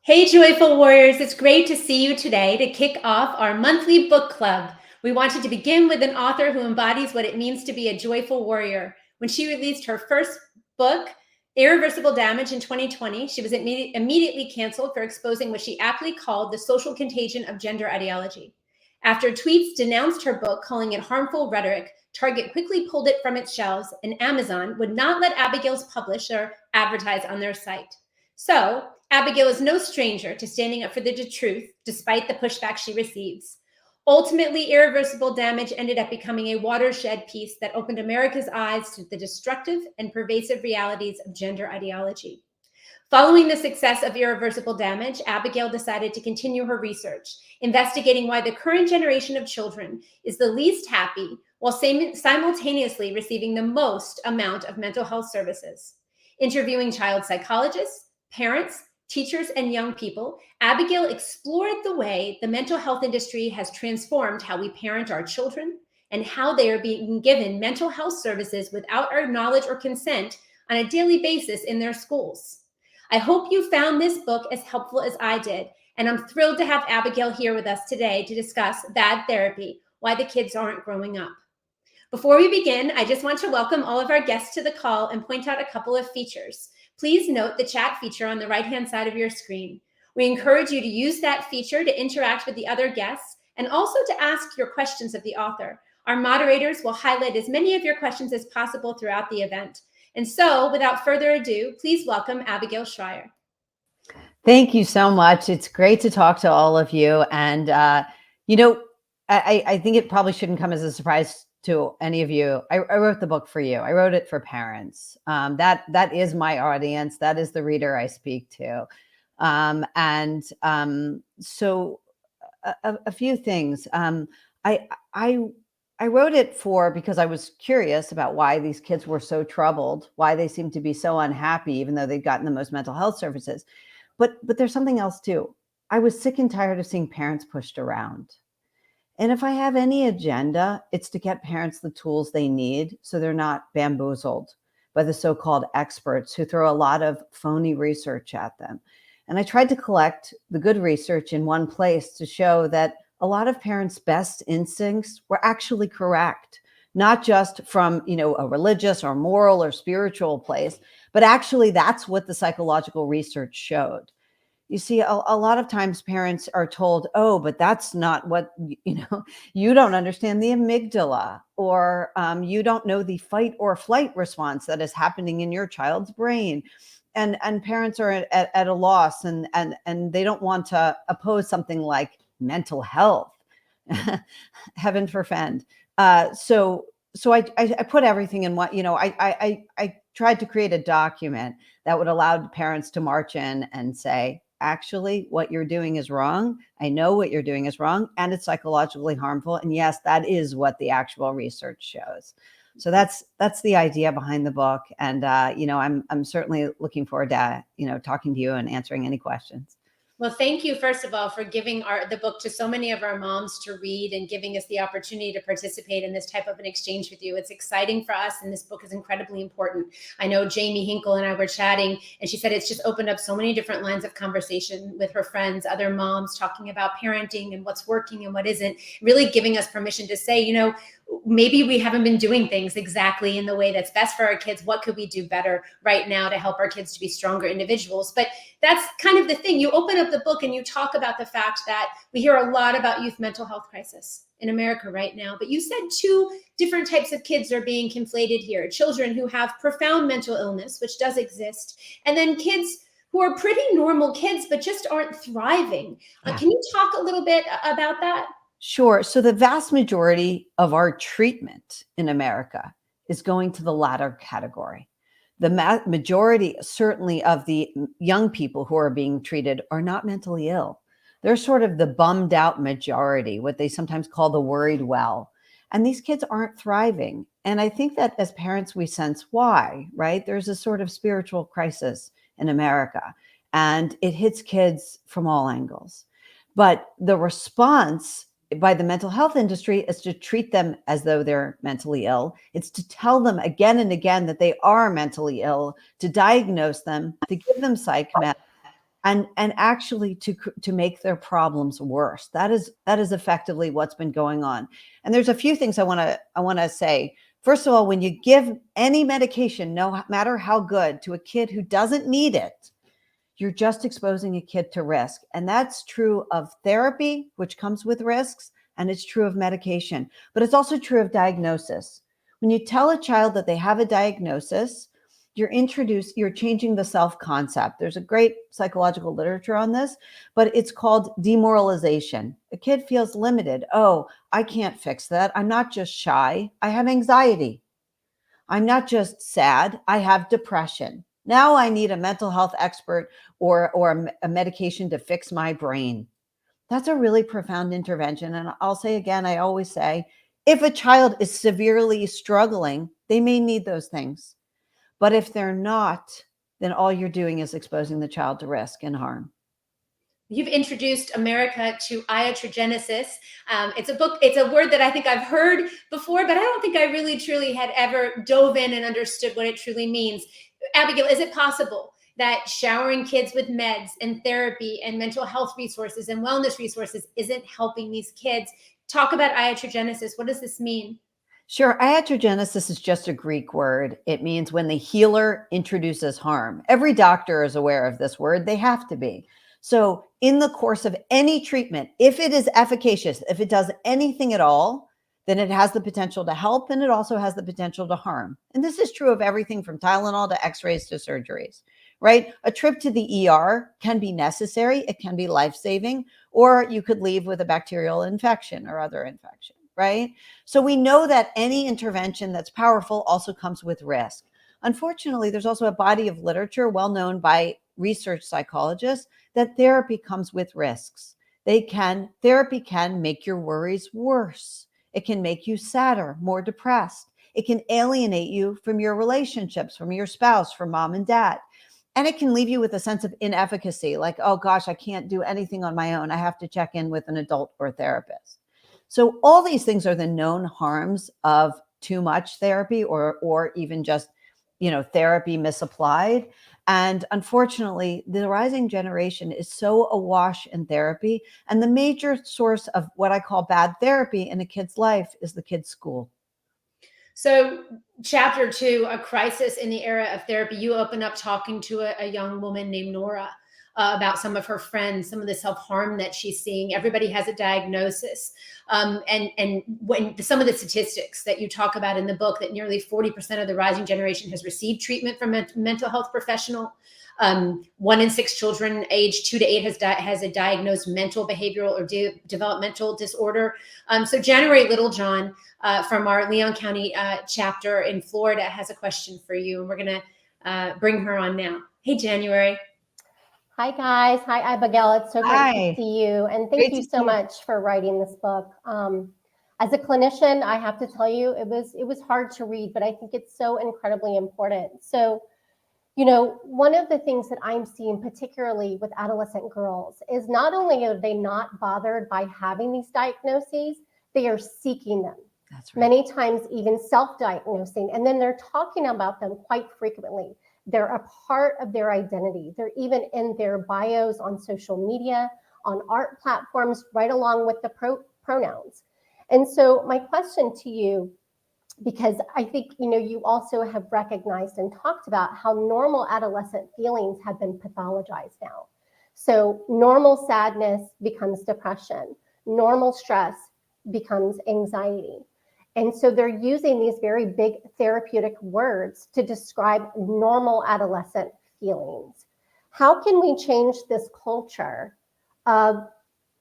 Hey, Joyful Warriors, it's great to see you today to kick off our monthly book club. We wanted to begin with an author who embodies what it means to be a joyful warrior. When she released her first book, Irreversible Damage, in 2020, she was immediately canceled for exposing what she aptly called the social contagion of gender ideology. After tweets denounced her book, calling it harmful rhetoric, Target quickly pulled it from its shelves, and Amazon would not let Abigail's publisher advertise on their site. So, Abigail is no stranger to standing up for the truth, despite the pushback she receives. Ultimately, Irreversible Damage ended up becoming a watershed piece that opened America's eyes to the destructive and pervasive realities of gender ideology. Following the success of Irreversible Damage, Abigail decided to continue her research, investigating why the current generation of children is the least happy while simultaneously receiving the most amount of mental health services. Interviewing child psychologists, parents, teachers, and young people, Abigail explored the way the mental health industry has transformed how we parent our children and how they are being given mental health services without our knowledge or consent on a daily basis in their schools. I hope you found this book as helpful as I did, and I'm thrilled to have Abigail here with us today to discuss Bad Therapy, Why the Kids Aren't Growing Up. Before we begin, I just want to welcome all of our guests to the call and point out a couple of features. Please note the chat feature on the right-hand side of your screen. We encourage you to use that feature to interact with the other guests and also to ask your questions of the author. Our moderators will highlight as many of your questions as possible throughout the event. And so, without further ado, please welcome Abigail Shrier. Thank you so much. It's great to talk to all of you. And, I think it probably shouldn't come as a surprise to any of you. I wrote the book for you. I wrote it for parents. That is my audience. That is the reader I speak to. So a few things. I wrote it because I was curious about why these kids were so troubled, why they seemed to be so unhappy, even though they'd gotten the most mental health services. But there's something else too. I was sick and tired of seeing parents pushed around. And if I have any agenda, it's to get parents the tools they need so they're not bamboozled by the so-called experts who throw a lot of phony research at them. And I tried to collect the good research in one place to show that a lot of parents' best instincts were actually correct, not just from, a religious or moral or spiritual place, but actually that's what the psychological research showed. You see, a lot of times parents are told, oh, but that's not what, you don't understand the amygdala, or you don't know the fight or flight response that is happening in your child's brain. And parents are at a loss, and they don't want to oppose something like mental health. Heaven forfend. So I put everything in what, I tried to create a document that would allow parents to march in and say, actually, what you're doing is wrong. I know what you're doing is wrong, and it's psychologically harmful. And yes, that is what the actual research shows. So that's the idea behind the book. And, I'm certainly looking forward to, talking to you and answering any questions. Well, thank you, first of all, for giving the book to so many of our moms to read and giving us the opportunity to participate in this type of an exchange with you. It's exciting for us, and this book is incredibly important. I know Jamie Hinkle and I were chatting, and she said it's just opened up so many different lines of conversation with her friends, other moms, talking about parenting and what's working and what isn't, really giving us permission to say, maybe we haven't been doing things exactly in the way that's best for our kids. What could we do better right now to help our kids to be stronger individuals? But that's kind of the thing. You open up the book and you talk about the fact that we hear a lot about youth mental health crisis in America right now. But you said two different types of kids are being conflated here. Children who have profound mental illness, which does exist, and then kids who are pretty normal kids, but just aren't thriving. Can you talk a little bit about that? Sure. So the vast majority of our treatment in America is going to the latter category. The majority, certainly, of the young people who are being treated are not mentally ill. They're sort of the bummed out majority, what they sometimes call the worried well. And these kids aren't thriving. And I think that as parents, we sense why, right? There's a sort of spiritual crisis in America, and it hits kids from all angles. But the response by the mental health industry is to treat them as though they're mentally ill. It's to tell them again and again that they are mentally ill, to diagnose them, to give them psych meds, and actually to make their problems worse. That is effectively what's been going on. And there's a few things I want to say. First of all, when you give any medication, no matter how good, to a kid who doesn't need it, you're just exposing a kid to risk. And that's true of therapy, which comes with risks, and it's true of medication, but it's also true of diagnosis. When you tell a child that they have a diagnosis, you're changing the self-concept. There's a great psychological literature on this, but it's called demoralization. A kid feels limited. Oh, I can't fix that. I'm not just shy, I have anxiety. I'm not just sad, I have depression. Now I need a mental health expert or a medication to fix my brain. That's a really profound intervention. And I'll say again, I always say, if a child is severely struggling, they may need those things. But if they're not, then all you're doing is exposing the child to risk and harm. You've introduced America to iatrogenesis. It's a book, it's a word that I think I've heard before, but I don't think I really truly had ever dove in and understood what it truly means. Abigail, is it possible that showering kids with meds and therapy and mental health resources and wellness resources isn't helping these kids? Talk about iatrogenesis. What does this mean? Sure. Iatrogenesis is just a Greek word. It means when the healer introduces harm. Every doctor is aware of this word. They have to be. So in the course of any treatment, if it is efficacious, if it does anything at all, then it has the potential to help, and it also has the potential to harm. And this is true of everything from Tylenol to x-rays to surgeries, right? A trip to the ER can be necessary. It can be life-saving, or you could leave with a bacterial infection or other infection, right? So we know that any intervention that's powerful also comes with risk. Unfortunately, there's also a body of literature well known by research psychologists that therapy comes with risks. Therapy can make your worries worse. It can make you sadder, more depressed. It can alienate you from your relationships, from your spouse, from mom and dad. And it can leave you with a sense of inefficacy, like, oh gosh, I can't do anything on my own. I have to check in with an adult or therapist. So all these things are the known harms of too much therapy or even just, therapy misapplied. And unfortunately, the rising generation is so awash in therapy. And the major source of what I call bad therapy in a kid's life is the kid's school. So, chapter 2, a crisis in the era of therapy, you open up talking to a young woman named Nora about some of her friends, some of the self-harm that she's seeing. Everybody has a diagnosis. And when some of the statistics that you talk about in the book, that nearly 40% of the rising generation has received treatment from a mental health professional. 1 in 6 children aged 2 to 8 has a diagnosed mental, behavioral, or developmental disorder. So January Littlejohn from our Leon County chapter in Florida has a question for you, and we're going to bring her on now. Hey, January. Hi, guys. Hi, Abigail. It's so great to see you. And thank you so much for writing this book. As a clinician, I have to tell you, it was hard to read, but I think it's so incredibly important. So, one of the things that I'm seeing, particularly with adolescent girls, is not only are they not bothered by having these diagnoses, they are seeking them. That's right. Many times even self-diagnosing, and then they're talking about them quite frequently. They're a part of their identity. They're even in their bios on social media, on art platforms, right along with the pronouns. And so my question to you, because I think, you also have recognized and talked about how normal adolescent feelings have been pathologized now. So normal sadness becomes depression. Normal stress becomes anxiety. And so they're using these very big therapeutic words to describe normal adolescent feelings. How can we change this culture of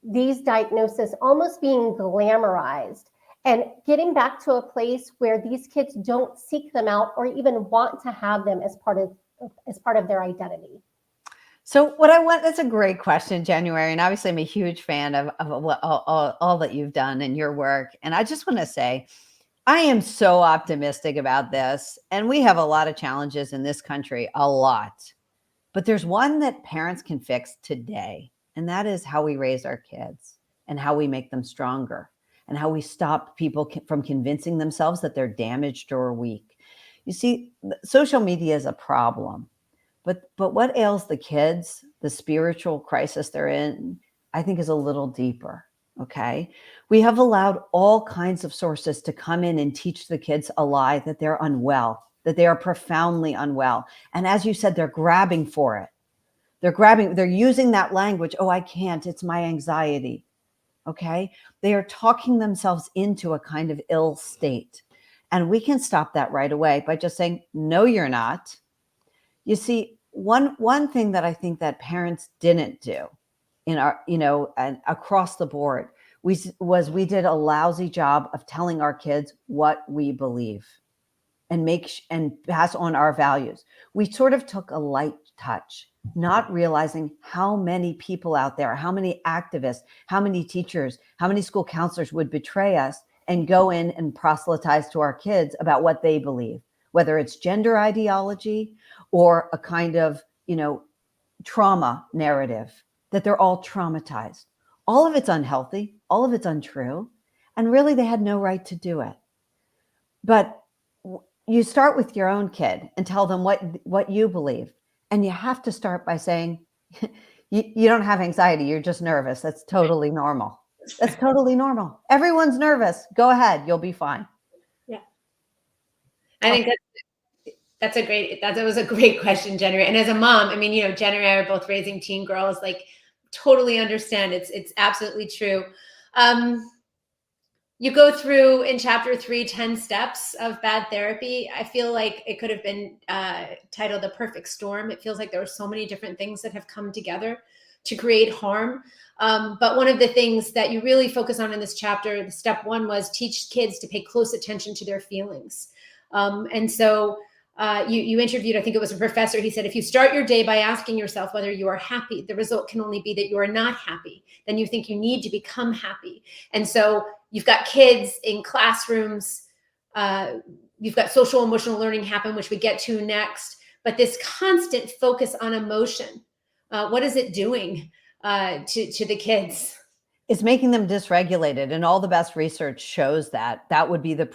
these diagnoses almost being glamorized and getting back to a place where these kids don't seek them out or even want to have them as part of their identity? So that's a great question, January. And obviously I'm a huge fan of all that you've done in your work. And I just want to say, I am so optimistic about this. And we have a lot of challenges in this country, a lot. But there's one that parents can fix today. And that is how we raise our kids and how we make them stronger and how we stop people from convincing themselves that they're damaged or weak. You see, social media is a problem. But what ails the kids the spiritual crisis they're in, I think is a little deeper. Okay. We have allowed all kinds of sources to come in and teach the kids a lie that they're unwell, that they are profoundly unwell. And as you said, they're grabbing for it. They're using that language. Oh, I can't. It's my anxiety. Okay. They are talking themselves into a kind of ill state. And we can stop that right away by just saying, no, you're not. You see, one thing that I think that parents didn't do in our, and across the board, we did a lousy job of telling our kids what we believe and pass on our values. We sort of took a light touch, not realizing how many people out there, how many activists, how many teachers, how many school counselors would betray us and go in and proselytize to our kids about what they believe, whether it's gender ideology or a kind of, trauma narrative, that they're all traumatized. All of it's unhealthy, all of it's untrue, and really they had no right to do it. But you start with your own kid and tell them what you believe. And you have to start by saying, you don't have anxiety, you're just nervous. That's totally normal. That's totally normal. Everyone's nervous. Go ahead, you'll be fine. Yeah. I think that was a great question, Jenny. And as a mom, I mean, Jen and I are both raising teen girls, like totally understand. It's absolutely true. You go through in chapter 3, 10 steps of bad therapy. I feel like it could have been titled The Perfect Storm. It feels like there were so many different things that have come together to create harm. But one of the things that you really focus on in this chapter, the step 1 was teach kids to pay close attention to their feelings. And so you interviewed, I think it was a professor. He said, if you start your day by asking yourself whether you are happy, the result can only be that you are not happy. Then you think you need to become happy. And so you've got kids in classrooms. You've got social emotional learning happen, which we get to next. But this constant focus on emotion, what is it doing to the kids? It's making them dysregulated. And all the best research shows that would be the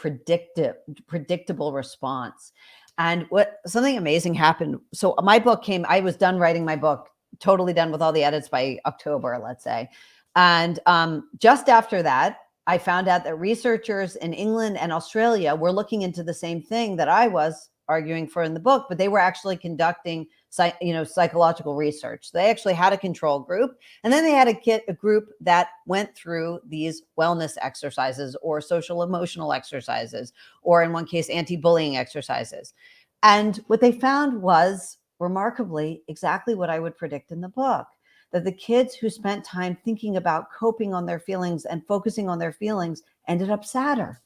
predictable response. And something amazing happened. So my book I was done writing my book, totally done with all the edits by October, let's say. And just after that, I found out that researchers in England and Australia were looking into the same thing that I was arguing for in the book, but they were actually conducting psychological research. They actually had a control group, and then they had a group that went through these wellness exercises or social emotional exercises, or in one case, anti-bullying exercises. And what they found was remarkably exactly what I would predict in the book, that the kids who spent time thinking about coping on their feelings and focusing on their feelings ended up sadder.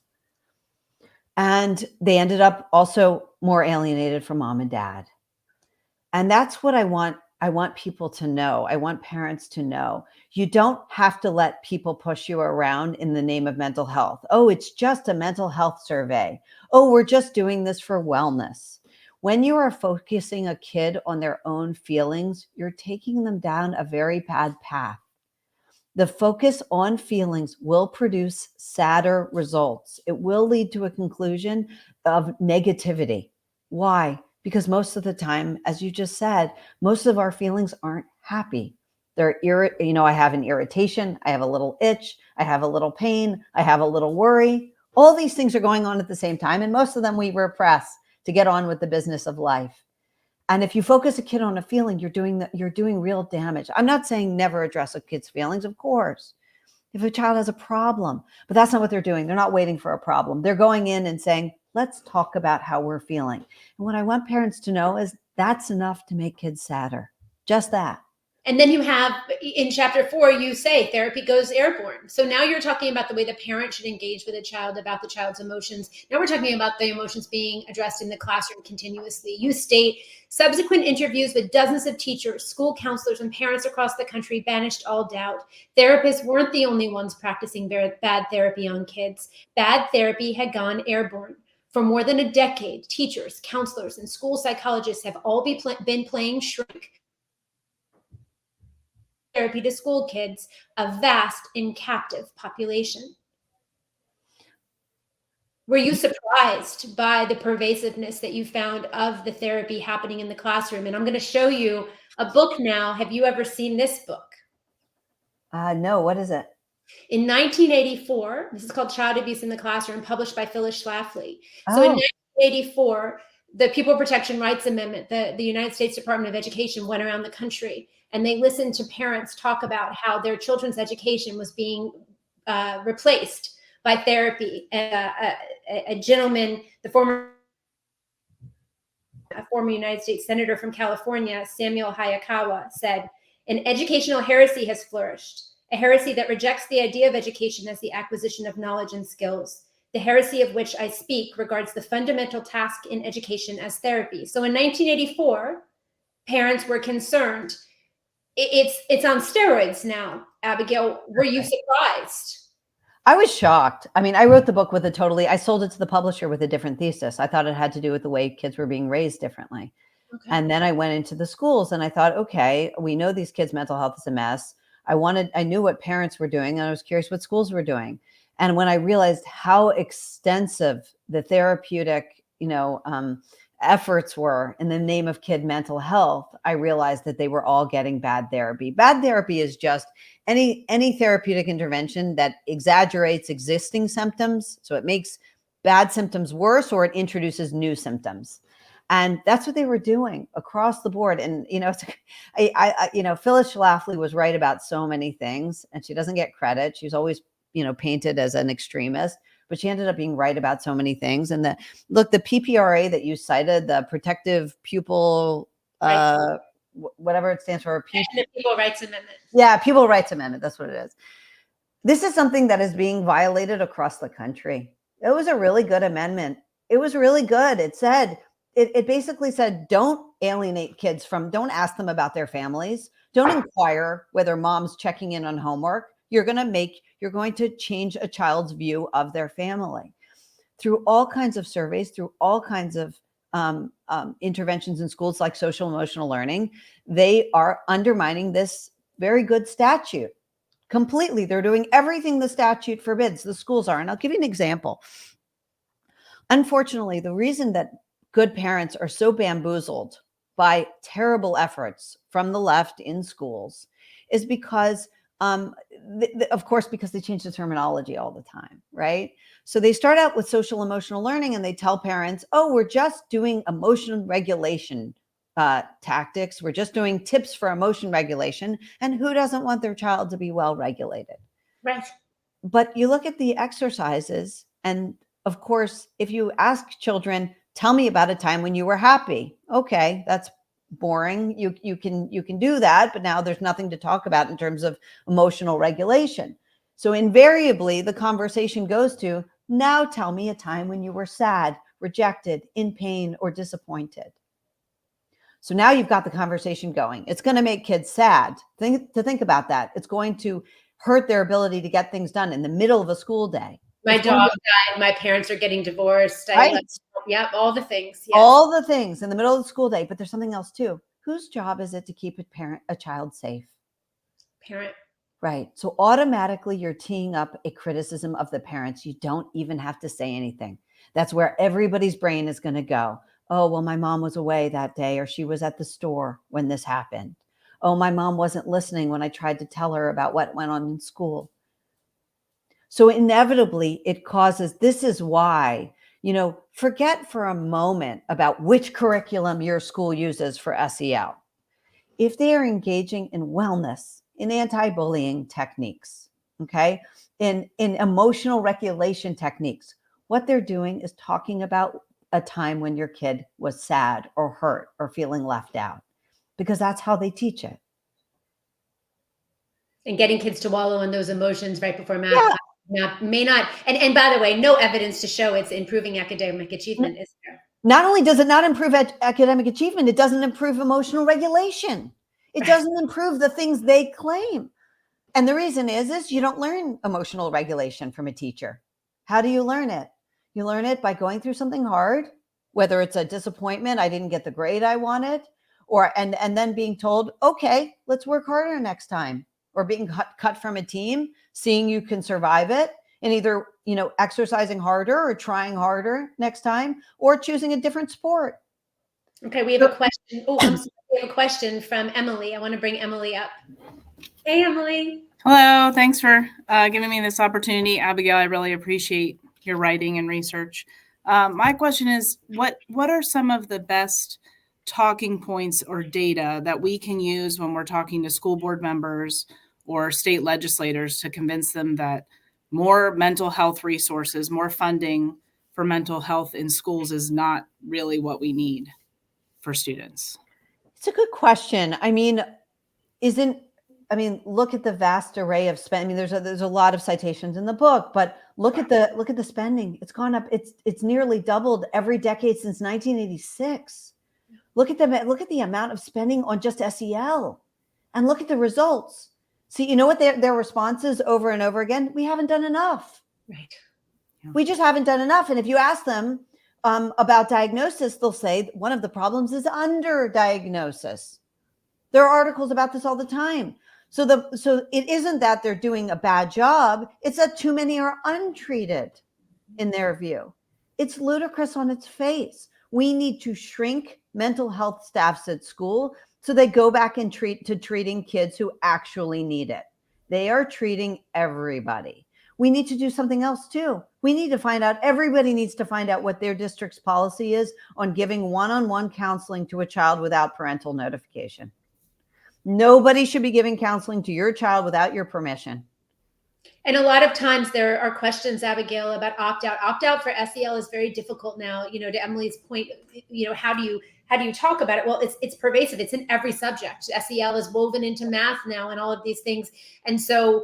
And they ended up also more alienated from mom and dad. And that's what I want people to know. I want parents to know. You don't have to let people push you around in the name of mental health. Oh, it's just a mental health survey. Oh, we're just doing this for wellness. When you are focusing a kid on their own feelings, you're taking them down a very bad path. The focus on feelings will produce sadder results. It will lead to a conclusion of negativity. Why? Because most of the time, as you just said, most of our feelings aren't happy. They're I have an irritation, I have a little itch, I have a little pain, I have a little worry. All these things are going on at the same time, and most of them we repress to get on with the business of life. And if you focus a kid on a feeling, you're doing real damage. I'm not saying never address a kid's feelings, of course. If a child has a problem, but that's not what they're doing. They're not waiting for a problem. They're going in and saying, let's talk about how we're feeling. And what I want parents to know is that's enough to make kids sadder. Just that. And then you have in chapter 4, you say therapy goes airborne. So now you're talking about the way the parent should engage with a child about the child's emotions. Now we're talking about the emotions being addressed in the classroom continuously. You state subsequent interviews with dozens of teachers, school counselors, and parents across the country banished all doubt. Therapists weren't the only ones practicing bad therapy on kids. Bad therapy had gone airborne. For more than a decade, teachers, counselors, and school psychologists have all been playing shrink therapy to school kids, a vast and captive population. Were you surprised by the pervasiveness that you found of the therapy happening in the classroom? And I'm going to show you a book now. Have you ever seen this book? No, what is it? In 1984, this is called Child Abuse in the Classroom, published by Phyllis Schlafly. So in Oh, 1984, the People Protection Rights Amendment, the United States Department of Education went around the country and they listened to parents talk about how their children's education was being replaced by therapy. A gentleman, a former United States Senator from California, Samuel Hayakawa, said, "An educational heresy has flourished, a heresy that rejects the idea of education as the acquisition of knowledge and skills. The heresy of which I speak regards the fundamental task in education as therapy." So in 1984, parents were concerned. It's on steroids now. Abigail, were you surprised? I was shocked. I mean, I wrote the book with I sold it to the publisher with a different thesis. I thought it had to do with the way kids were being raised differently. Okay. And then I went into the schools and I thought, okay, we know these kids' mental health is a mess. I knew what parents were doing and I was curious what schools were doing. And when I realized how extensive the therapeutic, efforts were in the name of kid mental health, I realized that they were all getting bad therapy. Bad therapy is just any therapeutic intervention that exaggerates existing symptoms. So it makes bad symptoms worse or it introduces new symptoms. And that's what they were doing across the board. And, Phyllis Schlafly was right about so many things and she doesn't get credit. She's always, painted as an extremist, but she ended up being right about so many things. And the PPRA that you cited, the Protective Pupil, whatever it stands for. The People Rights Amendment. Yeah, People Rights Amendment. That's what it is. This is something that is being violated across the country. It was a really good amendment. It was really good. It said, it basically said, don't alienate kids don't ask them about their families. Don't inquire whether mom's checking in on homework. You're going to change a child's view of their family through all kinds of surveys, through all kinds of interventions in schools like social emotional learning. They are undermining this very good statute completely. They're doing everything the statute forbids. The schools are. And I'll give you an example. Unfortunately, the reason that good parents are so bamboozled by terrible efforts from the left in schools is because, of course, because they change the terminology all the time, right? So they start out with social emotional learning and they tell parents, oh, we're just doing emotion regulation tactics. We're just doing tips for emotion regulation. And who doesn't want their child to be well regulated? Right. But you look at the exercises, and of course, if you ask children, tell me about a time when you were happy. Okay, that's boring. You can do that, but now there's nothing to talk about in terms of emotional regulation. So invariably, the conversation goes to, now tell me a time when you were sad, rejected, in pain, or disappointed. So now you've got the conversation going. It's going to make kids sad. Think about that. It's going to hurt their ability to get things done in the middle of a school day. My dog died. My parents are getting divorced. Yep, all the things. Yes. All the things in the middle of the school day. But there's something else too. Whose job is it to keep a child safe? Parent. Right. So automatically you're teeing up a criticism of the parents. You don't even have to say anything. That's where everybody's brain is going to go. Oh, well, my mom was away that day, or she was at the store when this happened. Oh, my mom wasn't listening when I tried to tell her about what went on in school. So inevitably this is why, forget for a moment about which curriculum your school uses for SEL. If they are engaging in wellness, in anti-bullying techniques, okay, in emotional regulation techniques, what they're doing is talking about a time when your kid was sad or hurt or feeling left out, because that's how they teach it. And getting kids to wallow in those emotions right before math class may not, and by the way, no evidence to show it's improving academic achievement, is there? Not only does it not improve academic achievement, it doesn't improve emotional regulation. It doesn't improve the things they claim. And the reason is you don't learn emotional regulation from a teacher. How do you learn it? You learn it by going through something hard, whether it's a disappointment, I didn't get the grade I wanted, and then being told, okay, let's work harder next time, or being cut from a team, seeing you can survive it, and either, exercising harder or trying harder next time, or choosing a different sport. Okay, we have a question. Oh, I'm sorry. We have a question from Emily. I want to bring Emily up. Hey, Emily. Hello, thanks for giving me this opportunity. Abigail, I really appreciate your writing and research. My question is, what are some of the best talking points or data that we can use when we're talking to school board members or state legislators to convince them that more mental health resources, more funding for mental health in schools is not really what we need for students? It's a good question. I mean, look at the vast array of spend. I mean, there's a lot of citations in the book, but look at the spending. It's gone up. It's nearly doubled every decade since 1986. Look at the amount of spending on just SEL, and look at the results. See, you know what their response is over and over again? We haven't done enough. Right. We just haven't done enough. And if you ask them about diagnosis, they'll say one of the problems is underdiagnosis. There are articles about this all the time. So it isn't that they're doing a bad job. It's that too many are untreated in their view. It's ludicrous on its face. We need to shrink mental health staffs at school so they go back and treating kids who actually need it. They are treating everybody. We need to do something else too. We need to find out, everybody needs to find out what their district's policy is on giving one-on-one counseling to a child without parental notification. Nobody should be giving counseling to your child without your permission. And a lot of times there are questions, Abigail, about opt-out. Opt-out for SEL is very difficult now. You know, to Emily's point, you know, how do you talk about it? Well, it's pervasive. It's in every subject. SEL is woven into math now and all of these things. And so,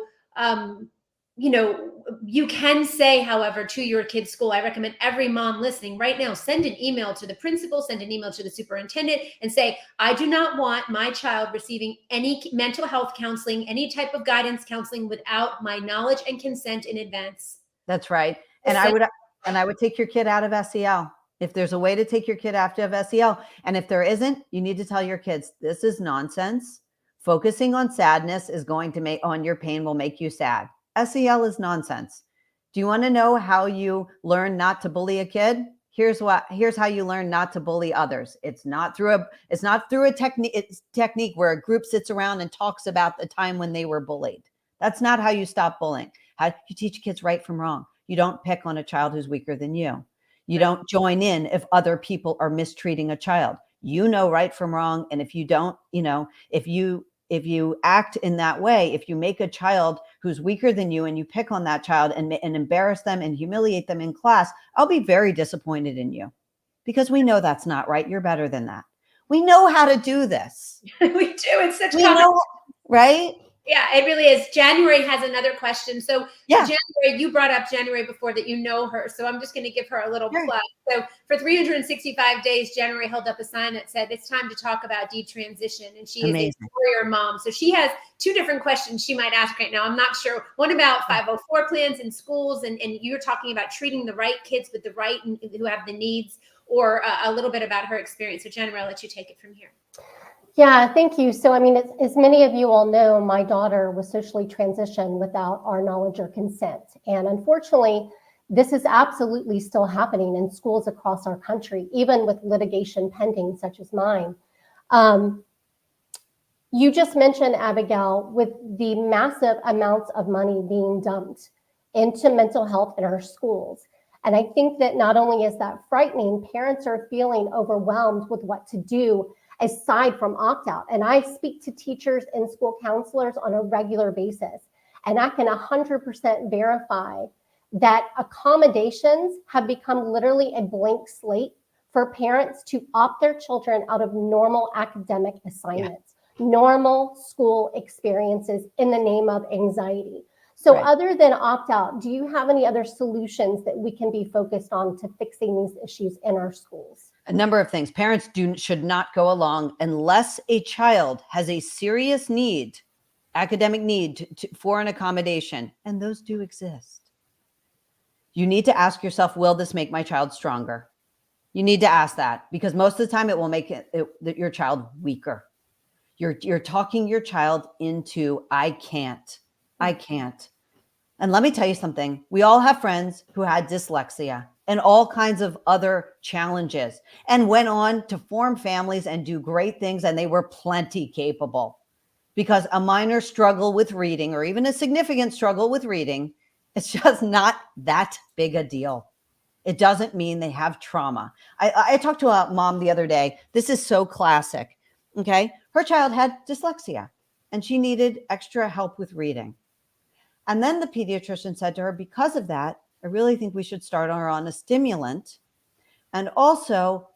you know, you can say, however, to your kid's school, I recommend every mom listening right now, send an email to the principal, send an email to the superintendent and say, I do not want my child receiving any mental health counseling, any type of guidance counseling without my knowledge and consent in advance. That's right. And I would take your kid out of SEL. If there's a way to take your kid out of SEL, and if there isn't, you need to tell your kids, this is nonsense. Focusing on sadness is going to on your pain will make you sad. SEL is nonsense. Do you want to know how you learn not to bully a kid? Here's how you learn not to bully others. It's not through a technique where a group sits around and talks about the time when they were bullied. That's not how you stop bullying. How you teach kids right from wrong. You don't pick on a child who's weaker than you. You don't join in if other people are mistreating a child. You know right from wrong. And if you don't, you know, if you act in that way, if you make a child who's weaker than you and you pick on that child and embarrass them and humiliate them in class, I'll be very disappointed in you, because we know that's not right. You're better than that. We know how to do this. We do. It's such we know, right? Yeah, it really is. January has another question. So yeah. January, you brought up January before that, you know her. So I'm just going to give her a little plug. So for 365 days, January held up a sign that said, it's time to talk about detransition. And she is a warrior mom. So she has two different questions she might ask right now. I'm not sure. One about 504 plans in schools. And you're talking about treating the right kids with the right and who have the needs, or a little bit about her experience. So January, I'll let you take it from here. Yeah, thank you. So, I mean, as many of you all know, my daughter was socially transitioned without our knowledge or consent. And unfortunately, this is absolutely still happening in schools across our country, even with litigation pending, such as mine. You just mentioned, Abigail, with the massive amounts of money being dumped into mental health in our schools. And I think that not only is that frightening, parents are feeling overwhelmed with what to do aside from opt-out. And I speak to teachers and school counselors on a regular basis. And I can 100% verify that accommodations have become literally a blank slate for parents to opt their children out of normal academic assignments, normal school experiences in the name of anxiety. So other than opt-out, do you have any other solutions that we can be focused on to fixing these issues in our schools? A number of things. Parents should not go along unless a child has a serious need, academic need for an accommodation, and those do exist. You need to ask yourself, will this make my child stronger? You need to ask that, because most of the time it will make your child weaker. You're talking your child into, I can't. And let me tell you something. We all have friends who had dyslexia. and all kinds of other challenges, and went on to form families and do great things. And they were plenty capable, because a minor struggle with reading, or even a significant struggle with reading, it's just not that big a deal. It doesn't mean they have trauma. I talked to a mom the other day. This is so classic. Okay. Her child had dyslexia and she needed extra help with reading. And then the pediatrician said to her, because of that, I really think we should start her on a stimulant, and also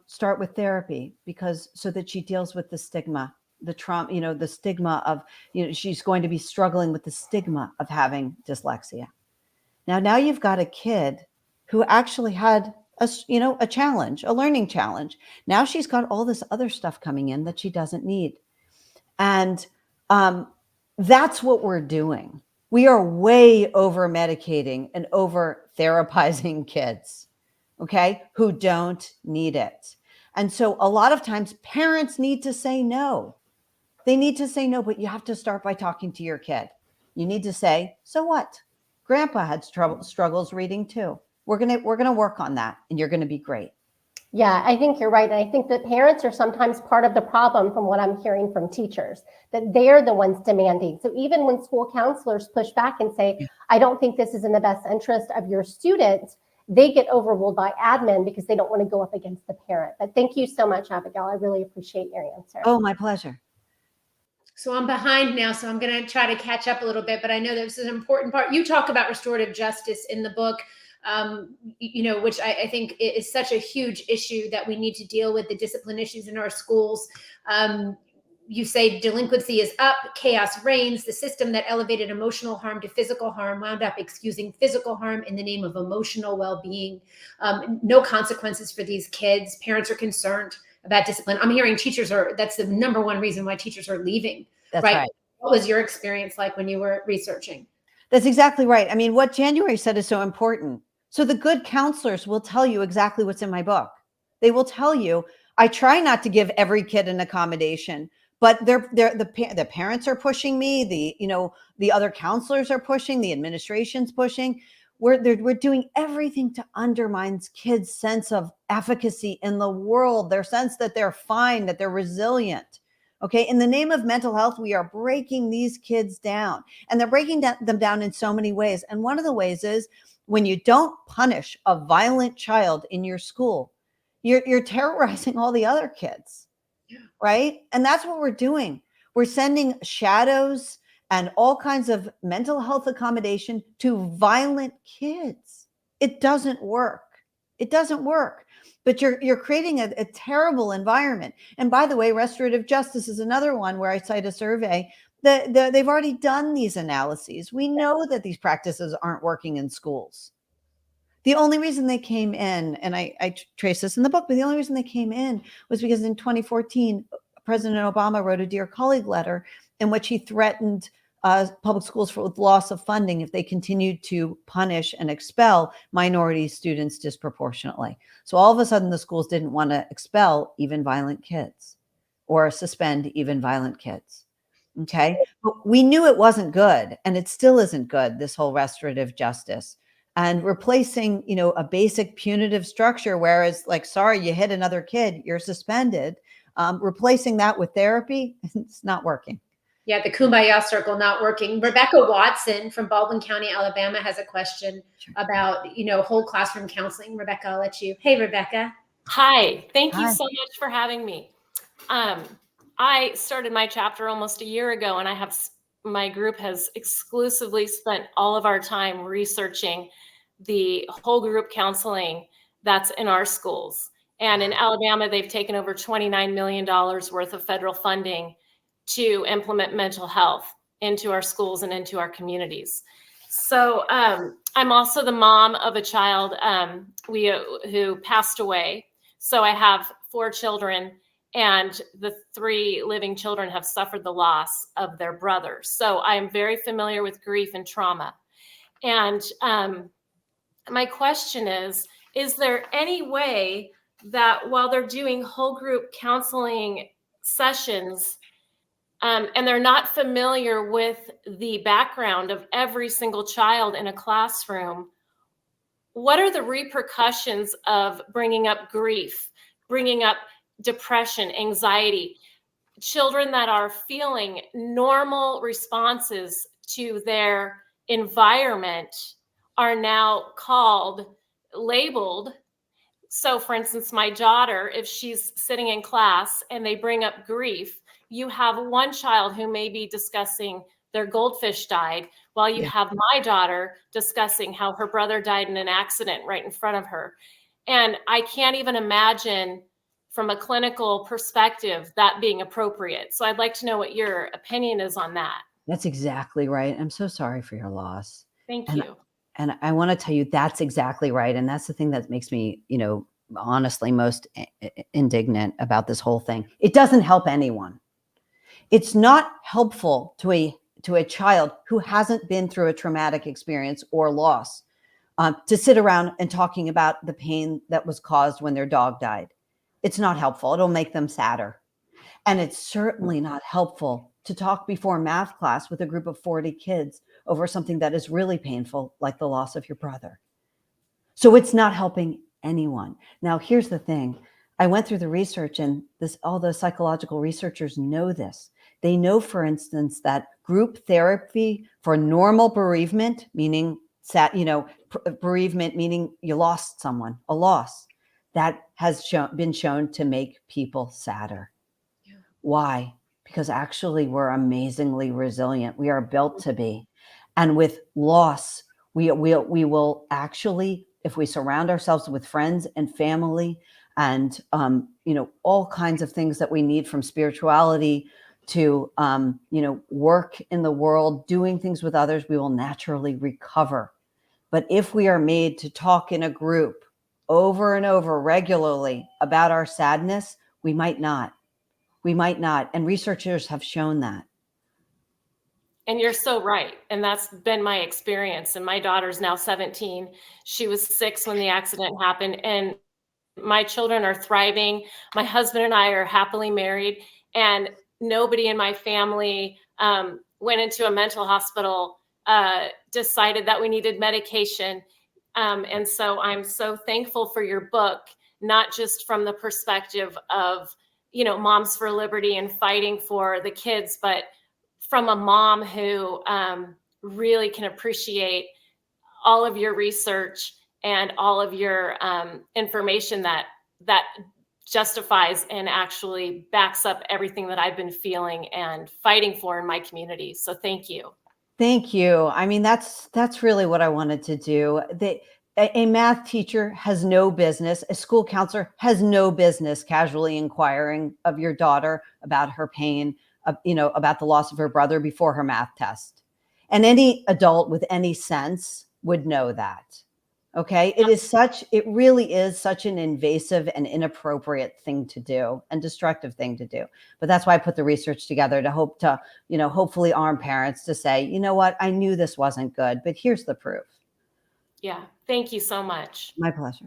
start with therapy, because so that she deals with the stigma, the trauma, the stigma of, she's going to be struggling with the stigma of having dyslexia. Now you've got a kid who actually had a challenge, a learning challenge. Now she's got all this other stuff coming in that she doesn't need. And that's what we're doing. We are way over medicating and over therapizing kids, okay, who don't need it. And so a lot of times parents need to say no. They need to say no, but you have to start by talking to your kid. You need to say, so what? Grandpa had struggles reading too. We're gonna work on that, and you're gonna be great. Yeah, I think you're right. And I think that parents are sometimes part of the problem, from what I'm hearing from teachers, that they're the ones demanding. So even when school counselors push back and say, I don't think this is in the best interest of your student, they get overruled by admin because they don't want to go up against the parent. But thank you so much, Abigail. I really appreciate your answer. Oh, my pleasure. So I'm behind now, so I'm going to try to catch up a little bit, but I know this is an important part. You talk about restorative justice in the book, which I think is such a huge issue that we need to deal with, the discipline issues in our schools. You say delinquency is up, chaos reigns. The system that elevated emotional harm to physical harm wound up excusing physical harm in the name of emotional well-being. No consequences for these kids. Parents are concerned about discipline. I'm hearing that's the number one reason why teachers are leaving. That's right. What was your experience like when you were researching? That's exactly right. I mean, what January said is so important. So the good counselors will tell you exactly what's in my book. They will tell you, I try not to give every kid an accommodation, but the parents are pushing me. The other counselors are pushing. The administration's pushing. We're doing everything to undermine kids' sense of efficacy in the world, their sense that they're fine, that they're resilient. Okay. In the name of mental health, we are breaking these kids down, and they're breaking them down in so many ways. And one of the ways is when you don't punish a violent child in your school, you're terrorizing all the other kids. Yeah. Right. And that's what we're doing. We're sending shadows and all kinds of mental health accommodation to violent kids. It doesn't work. It doesn't work. But you're creating a terrible environment. And by the way, restorative justice is another one where I cite a survey that they've already done these analyses. We know that these practices aren't working in schools. The only reason they came in, and I trace this in the book, but the only reason they came in was because in 2014, President Obama wrote a Dear Colleague letter in which he threatened public schools with loss of funding if they continued to punish and expel minority students disproportionately. So all of a sudden, the schools didn't want to expel even violent kids or suspend even violent kids. Okay. But we knew it wasn't good, and it still isn't good, this whole restorative justice. And replacing, a basic punitive structure, whereas like, sorry, you hit another kid, you're suspended. Replacing that with therapy, it's not working. Yeah, the kumbaya circle not working. Rebecca Watson from Baldwin County, Alabama has a question about, whole classroom counseling. Rebecca, I'll let you. Hey, Rebecca. Hi, thank you so much for having me. I started my chapter almost a year ago, and my group has exclusively spent all of our time researching the whole group counseling that's in our schools. And in Alabama, they've taken over $29 million worth of federal funding to implement mental health into our schools and into our communities. So I'm also the mom of a child who passed away. So I have 4 children, and the 3 living children have suffered the loss of their brother. So I'm very familiar with grief and trauma. And my question is there any way that while they're doing whole group counseling sessions, and they're not familiar with the background of every single child in a classroom, what are the repercussions of bringing up grief, bringing up depression, anxiety? Children that are feeling normal responses to their environment are now labeled. So for instance, my daughter, if she's sitting in class and they bring up grief, you have one child who may be discussing their goldfish died, while you have my daughter discussing how her brother died in an accident right in front of her. And I can't even imagine from a clinical perspective that being appropriate. So I'd like to know what your opinion is on that. That's exactly right. I'm so sorry for your loss. Thank And you. And I want to tell you, that's exactly right. And that's the thing that makes me, honestly most indignant about this whole thing. It doesn't help anyone. It's not helpful to a child who hasn't been through a traumatic experience or loss to sit around and talking about the pain that was caused when their dog died. It's not helpful. It'll make them sadder. And it's certainly not helpful to talk before math class with a group of 40 kids over something that is really painful, like the loss of your brother. So it's not helping anyone. Now, here's the thing. I went through the research, and all the psychological researchers know this. They know, for instance, that group therapy for normal bereavement, meaning bereavement, meaning you lost someone, a loss, that has been shown to make people sadder. Why? Because actually we're amazingly resilient. We are built to be. And with loss, we will actually, if we surround ourselves with friends and family and, all kinds of things that we need, from spirituality to, work in the world, doing things with others, we will naturally recover. But if we are made to talk in a group over and over regularly about our sadness, we might not. And researchers have shown that. And you're so right. And that's been my experience. And my daughter's now 17. She was 6 when the accident happened. And my children are thriving. My husband and I are happily married. And nobody in my family went into a mental hospital, decided that we needed medication. And so I'm so thankful for your book, not just from the perspective of Moms for Liberty and fighting for the kids, but from a mom who really can appreciate all of your research and all of your information that justifies and actually backs up everything that I've been feeling and fighting for in my community. So thank you. Thank you. I mean, that's really what I wanted to do. A math teacher has no business, a school counselor has no business casually inquiring of your daughter about her pain, about the loss of her brother before her math test. And any adult with any sense would know that. Okay. It really is such an invasive and inappropriate thing to do and destructive thing to do. But that's why I put the research together to hopefully arm parents to say, you know what, I knew this wasn't good, but here's the proof. Yeah. Thank you so much. My pleasure.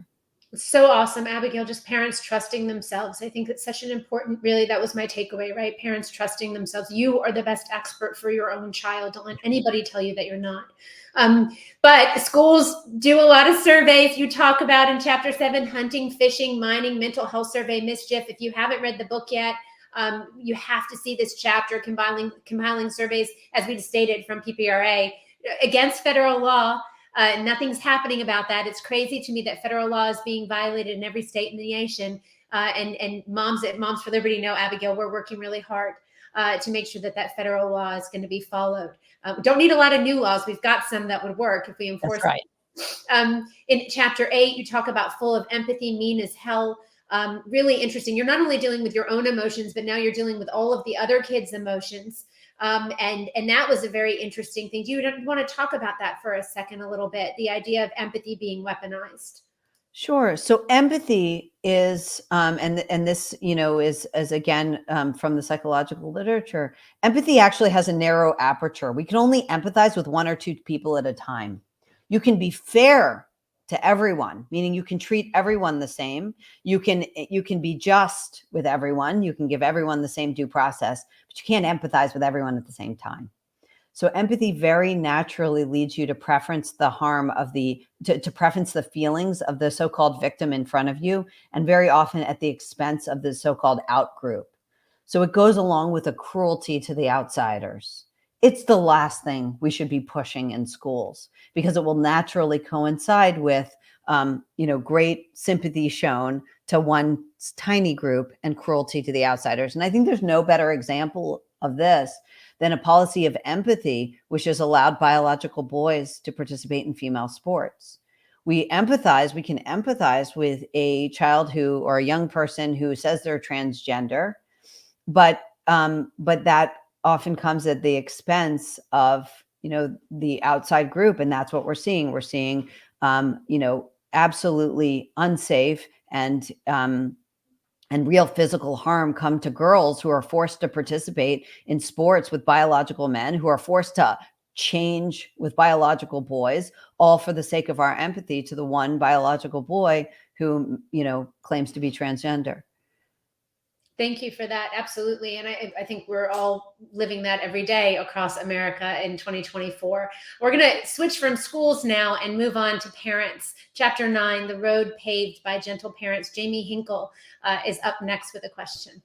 So awesome, Abigail, just parents trusting themselves. I think that's such an important, really, that was my takeaway, right? Parents trusting themselves. You are the best expert for your own child. Don't let anybody tell you that you're not. But schools do a lot of surveys. You talk about in chapter 7, hunting, fishing, mining, mental health survey, mischief. If you haven't read the book yet, you have to see this chapter compiling surveys, as we stated, from PPRA against federal law. Nothing's happening about that. It's crazy to me that federal law is being violated in every state in the nation. And moms at Moms for Liberty know, Abigail, we're working really hard to make sure that federal law is going to be followed. We don't need a lot of new laws. We've got some that would work if we enforce them. In chapter 8, you talk about full of empathy, mean as hell. Really interesting. You're not only dealing with your own emotions, but now you're dealing with all of the other kids' emotions. And that was a very interesting thing. Do you want to talk about that for a second, a little bit? The idea of empathy being weaponized. Sure. So empathy is, and this, is again, from the psychological literature, empathy actually has a narrow aperture. We can only empathize with 1 or 2 people at a time. You can be fair to everyone, meaning you can treat everyone the same. You can be just with everyone. You can give everyone the same due process, but you can't empathize with everyone at the same time. So empathy very naturally leads you to preference the harm of to preference the feelings of the so-called victim in front of you, and very often at the expense of the so-called out group. So it goes along with a cruelty to the outsiders. It's the last thing we should be pushing in schools, because it will naturally coincide with, great sympathy shown to one tiny group and cruelty to the outsiders. And I think there's no better example of this than a policy of empathy, which has allowed biological boys to participate in female sports. We can empathize with a child or a young person who says they're transgender, but that often comes at the expense of, the outside group. And that's what we're seeing. We're seeing, absolutely unsafe and real physical harm come to girls who are forced to participate in sports with biological men, who are forced to change with biological boys, all for the sake of our empathy to the one biological boy who, claims to be transgender. Thank you for that. Absolutely. And I think we're all living that every day across America in 2024. We're going to switch from schools now and move on to parents. Chapter 9, The Road Paved by Gentle Parents. Jamie Hinkle is up next with a question.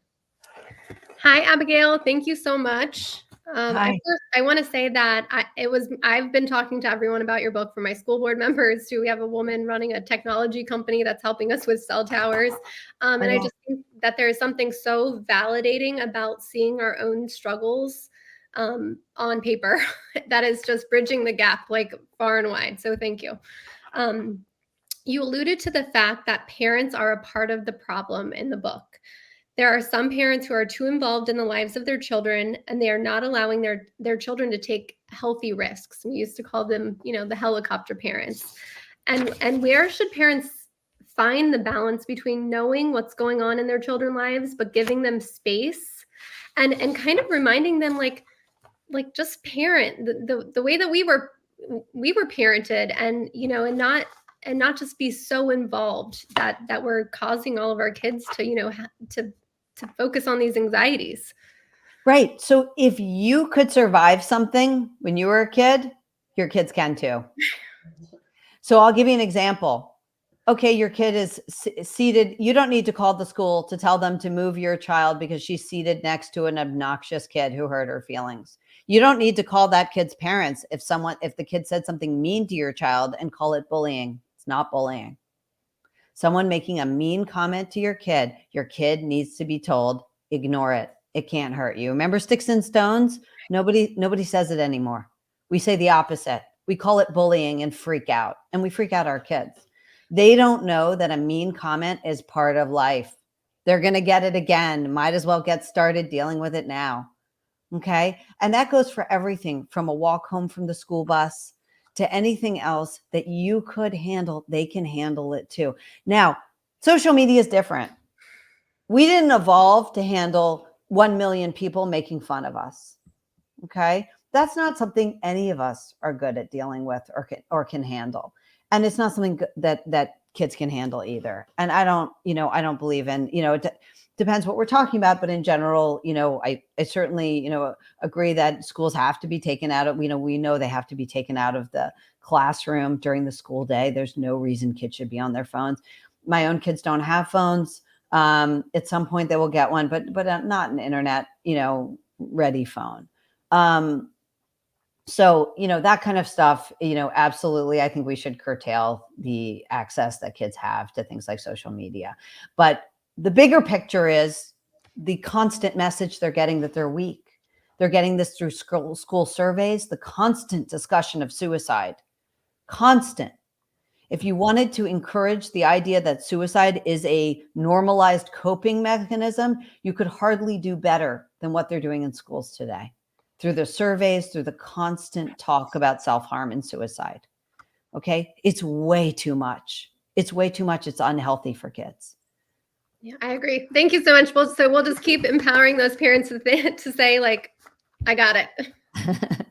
Hi, Abigail. Thank you so much. Hi. I want to say that I've been talking to everyone about your book, for my school board members too. We have a woman running a technology company that's helping us with cell towers. And I just think that there is something so validating about seeing our own struggles on paper that is just bridging the gap like far and wide. So thank you. You alluded to the fact that parents are a part of the problem in the book. There are some parents who are too involved in the lives of their children, and they are not allowing their children to take healthy risks. We used to call them, the helicopter parents. And where should parents find the balance between knowing what's going on in their children's lives, but giving them space and kind of reminding them like just parent the way that we were parented, and and not just be so involved that we're causing all of our kids to focus on these anxieties. Right. So if you could survive something when you were a kid, your kids can too. So I'll give you an example. Okay, your kid is seated. You don't need to call the school to tell them to move your child because she's seated next to an obnoxious kid who hurt her feelings. You don't need to call that kid's parents if the kid said something mean to your child and call it bullying. It's not bullying. Someone making a mean comment to your kid needs to be told, ignore it. It can't hurt you. Remember sticks and stones? Nobody says it anymore. We say the opposite. We call it bullying and freak out. And we freak out our kids. They don't know that a mean comment is part of life. They're going to get it again. Might as well get started dealing with it now. Okay? And that goes for everything from a walk home from the school bus to anything else that you could handle. They can handle it too. Now, social media is different. We didn't evolve to handle 1 million people making fun of us. Okay? That's not something any of us are good at dealing with or can handle. And it's not something that kids can handle either. And I don't believe in, it depends what we're talking about, but in general, I certainly, agree that schools have to be taken out of, we know they have to be taken out of the classroom during the school day. There's no reason kids should be on their phones. My own kids don't have phones. At some point they will get one, but not an internet, ready phone. So, that kind of stuff, absolutely, I think we should curtail the access that kids have to things like social media. But the bigger picture is the constant message they're getting that they're weak. They're getting this through school surveys, the constant discussion of suicide. Constant. If you wanted to encourage the idea that suicide is a normalized coping mechanism, you could hardly do better than what they're doing in schools today. Through the surveys, through the constant talk about self-harm and suicide. Okay? It's way too much. It's way too much. It's unhealthy for kids. Yeah, I agree. Thank you so much. So we'll just keep empowering those parents to say, like, I got it.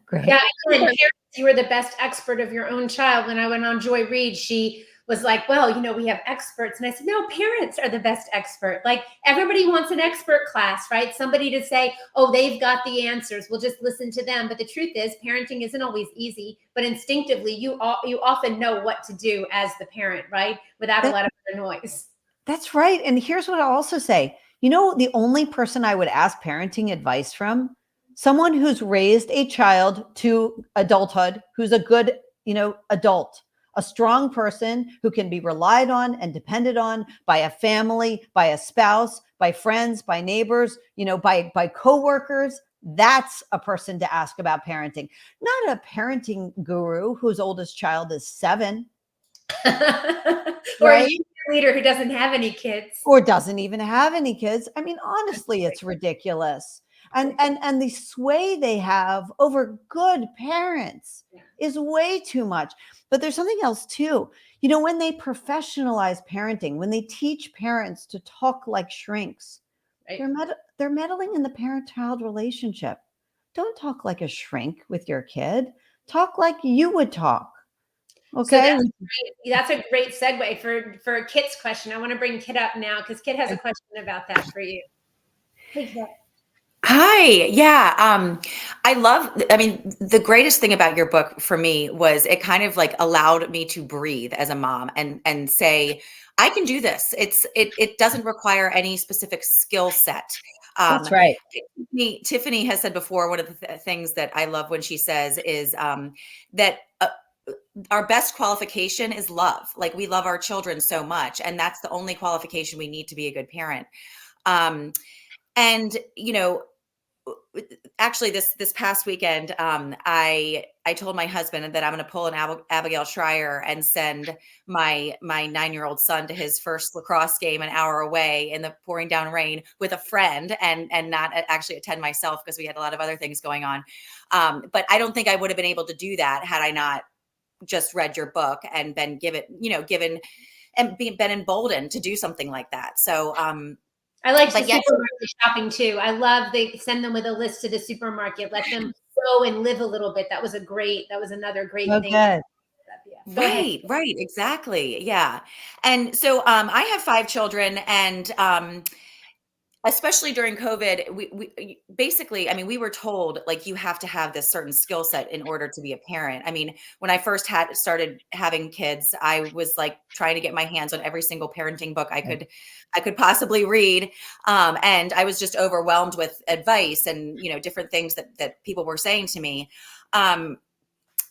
Great. Yeah, parents, you were the best expert of your own child. When I went on Joy Reid, she was like, well, we have experts. And I said, no, parents are the best expert. Like, everybody wants an expert class, right? Somebody to say, oh, they've got the answers. We'll just listen to them. But the truth is, parenting isn't always easy, but instinctively you often know what to do as the parent, right? Without a lot of other noise. That's right. And here's what I'll also say. The only person I would ask parenting advice from, someone who's raised a child to adulthood, who's a good, adult, a strong person who can be relied on and depended on by a family, by a spouse, by friends, by neighbors, by coworkers. That's a person to ask about parenting, not a parenting guru whose oldest child is 7. Or Right? a youth leader who doesn't have any kids. Or doesn't even have any kids. I mean, honestly, it's ridiculous. And the sway they have over good parents is way too much. But there's something else too. When they professionalize parenting, when they teach parents to talk like shrinks, Right. they're meddling in the parent-child relationship. Don't talk like a shrink with your kid. Talk like you would talk. Okay. So that's a great segue for Kit's question. I want to bring Kit up now because Kit has a question about that for you. Hey, Kit. Hi. Yeah. The greatest thing about your book for me was it kind of like allowed me to breathe as a mom and say, I can do this. It doesn't require any specific skill set. That's right. Tiffany has said before, one of the things that I love when she says is that our best qualification is love. Like, we love our children so much, and that's the only qualification we need to be a good parent. And actually this past weekend, I told my husband that I'm going to pull an Abigail Shrier and send my 9-year-old son to his first lacrosse game an hour away in the pouring down rain with a friend, and not actually attend myself because we had a lot of other things going on. But I don't think I would have been able to do that had I not just read your book and been given and been emboldened to do something like that. So I like the supermarket shopping too. I love they send them with a list to the supermarket. Let them go and live a little bit. That was another great thing. Good. Right, exactly. Yeah. And so I have 5 children, and especially during COVID, we basically, we were told, like, you have to have this certain skill set in order to be a parent. I mean, when I first started having kids, I was like trying to get my hands on every single parenting book I could possibly read. And I was just overwhelmed with advice and, different things that people were saying to me.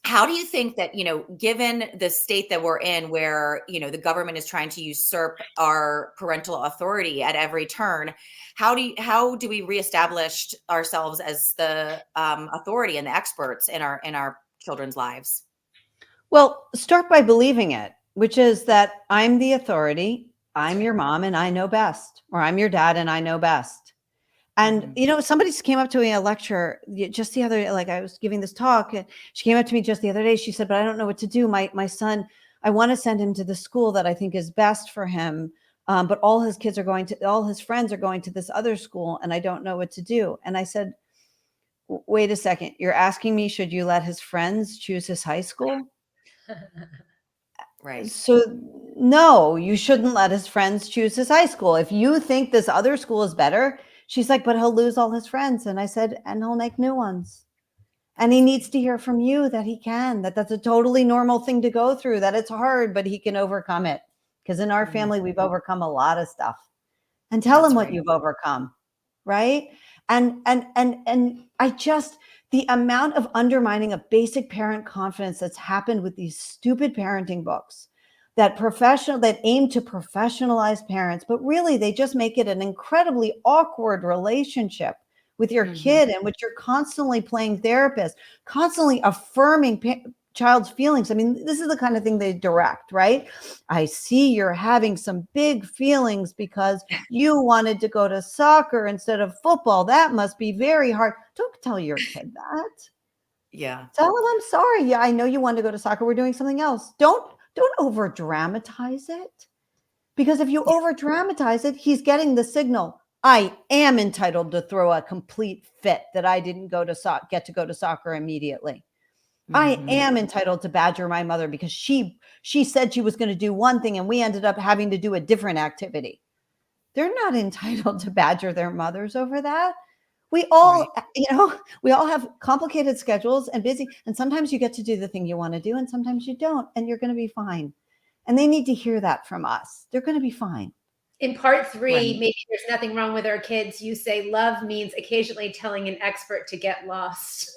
How do you think that, given the state that we're in, where, the government is trying to usurp our parental authority at every turn, how do we reestablish ourselves as the authority and the experts in our children's lives? Well, start by believing it, which is that I'm the authority, I'm your mom and I know best, or I'm your dad and I know best. And, somebody just came up to me in a lecture just the other day, like I was giving this talk, and she came up to me just the other day. She said, but I don't know what to do. My son, I want to send him to the school that I think is best for him. But all his friends are going to this other school, and I don't know what to do. And I said, wait a second, you're asking me, should you let his friends choose his high school? Right. So no, you shouldn't let his friends choose his high school. If you think this other school is better, she's like, but he'll lose all his friends. And I said, and he'll make new ones. And he needs to hear from you that he can, that's a totally normal thing to go through, that it's hard, but he can overcome it. Because in our family, we've overcome a lot of stuff. And tell him what you've overcome. Right. And the amount of undermining of basic parent confidence that's happened with these stupid parenting books that aim to professionalize parents, but really they just make it an incredibly awkward relationship with your kid, in which you're constantly playing therapist, constantly affirming child's feelings. I mean, this is the kind of thing they direct, right? I see you're having some big feelings because you wanted to go to soccer instead of football. That must be very hard. Don't tell your kid that. Yeah. Tell him, I'm sorry. Yeah, I know you wanted to go to soccer. We're doing something else. Don't over dramatize it. Because if you over dramatize it, he's getting the signal. I am entitled to throw a complete fit that I didn't get to go to soccer immediately. I am entitled to badger my mother because she said she was going to do one thing and we ended up having to do a different activity. They're not entitled to badger their mothers over that. We all, we all have complicated schedules and busy, and sometimes you get to do the thing you want to do and sometimes you don't, and you're going to be fine. And they need to hear that from us. They're going to be fine. In part 3, maybe there's nothing wrong with our kids. You say love means occasionally telling an expert to get lost.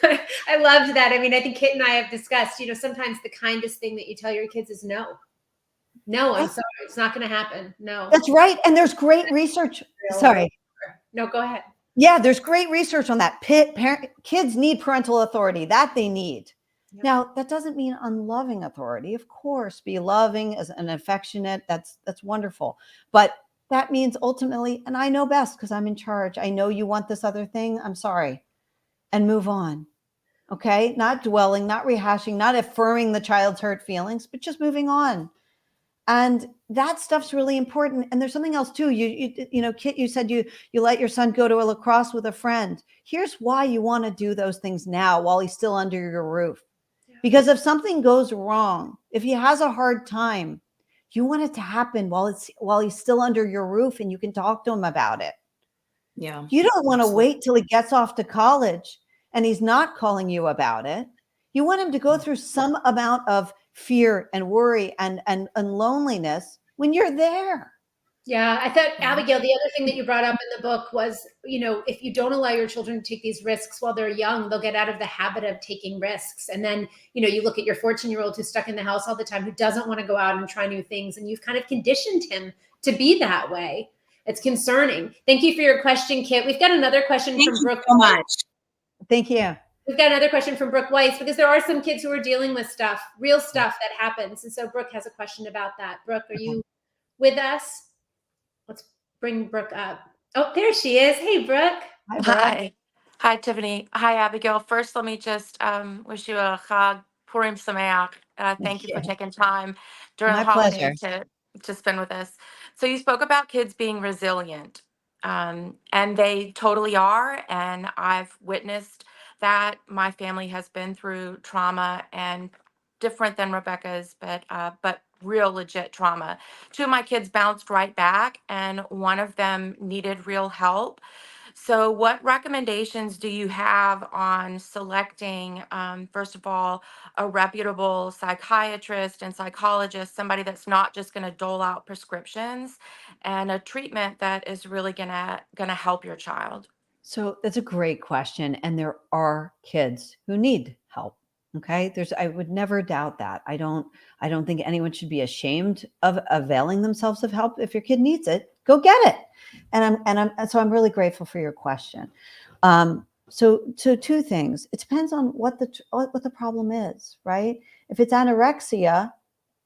I loved that. I mean, I think Kit and I have discussed, sometimes the kindest thing that you tell your kids is no. No, I'm sorry. It's not going to happen. No. That's right. And there's great research. Sorry. No, go ahead. Yeah, there's great research on that. Kids need parental authority. That they need. Yep. Now, that doesn't mean unloving authority. Of course, be loving and affectionate. That's wonderful. But that means ultimately, and I know best because I'm in charge. I know you want this other thing. I'm sorry. And move on. Okay? Not dwelling, not rehashing, not affirming the child's hurt feelings, but just moving on. And that stuff's really important. And there's something else too. Kit, you said you let your son go to a lacrosse with a friend. Here's why you want to do those things now while he's still under your roof. Because if something goes wrong, if he has a hard time, you want it to happen while he's still under your roof and you can talk to him about it. Yeah. You don't want to wait till he gets off to college and he's not calling you about it. You want him to go through some amount of fear and worry and loneliness when you're there. Yeah, I thought, Abigail, the other thing that you brought up in the book was, if you don't allow your children to take these risks while they're young, they'll get out of the habit of taking risks. And then, you look at your 14-year-old who's stuck in the house all the time, who doesn't want to go out and try new things. And you've kind of conditioned him to be that way. It's concerning. Thank you for your question, Kit. We've got another question from Brooke. Thank you so much. Thank you. We've got another question from Brooke Weiss, because there are some kids who are dealing with real stuff that happens. And so Brooke has a question about that. Brooke, are you with us? Let's bring Brooke up. Oh, there she is. Hey, Brooke. Hi, Brooke. Hi. Hi, Tiffany. Hi, Abigail. First, let me just wish you a Chag Purim Sameach. Thank you for taking time during My the holiday pleasure. to spend with us. So you spoke about kids being resilient, and they totally are. And I've witnessed that. My family has been through trauma, and different than Rebecca's, but real legit trauma. 2 of my kids bounced right back, and one of them needed real help. So, what recommendations do you have on selecting, first of all, a reputable psychiatrist and psychologist, somebody that's not just going to dole out prescriptions, and a treatment that is really gonna help your child? So that's a great question. And there are kids who need help. Okay. I would never doubt that. I don't think anyone should be ashamed of availing themselves of help. If your kid needs it, go get it. And I'm really grateful for your question. So 2 things. It depends on what the problem is, right? If it's anorexia,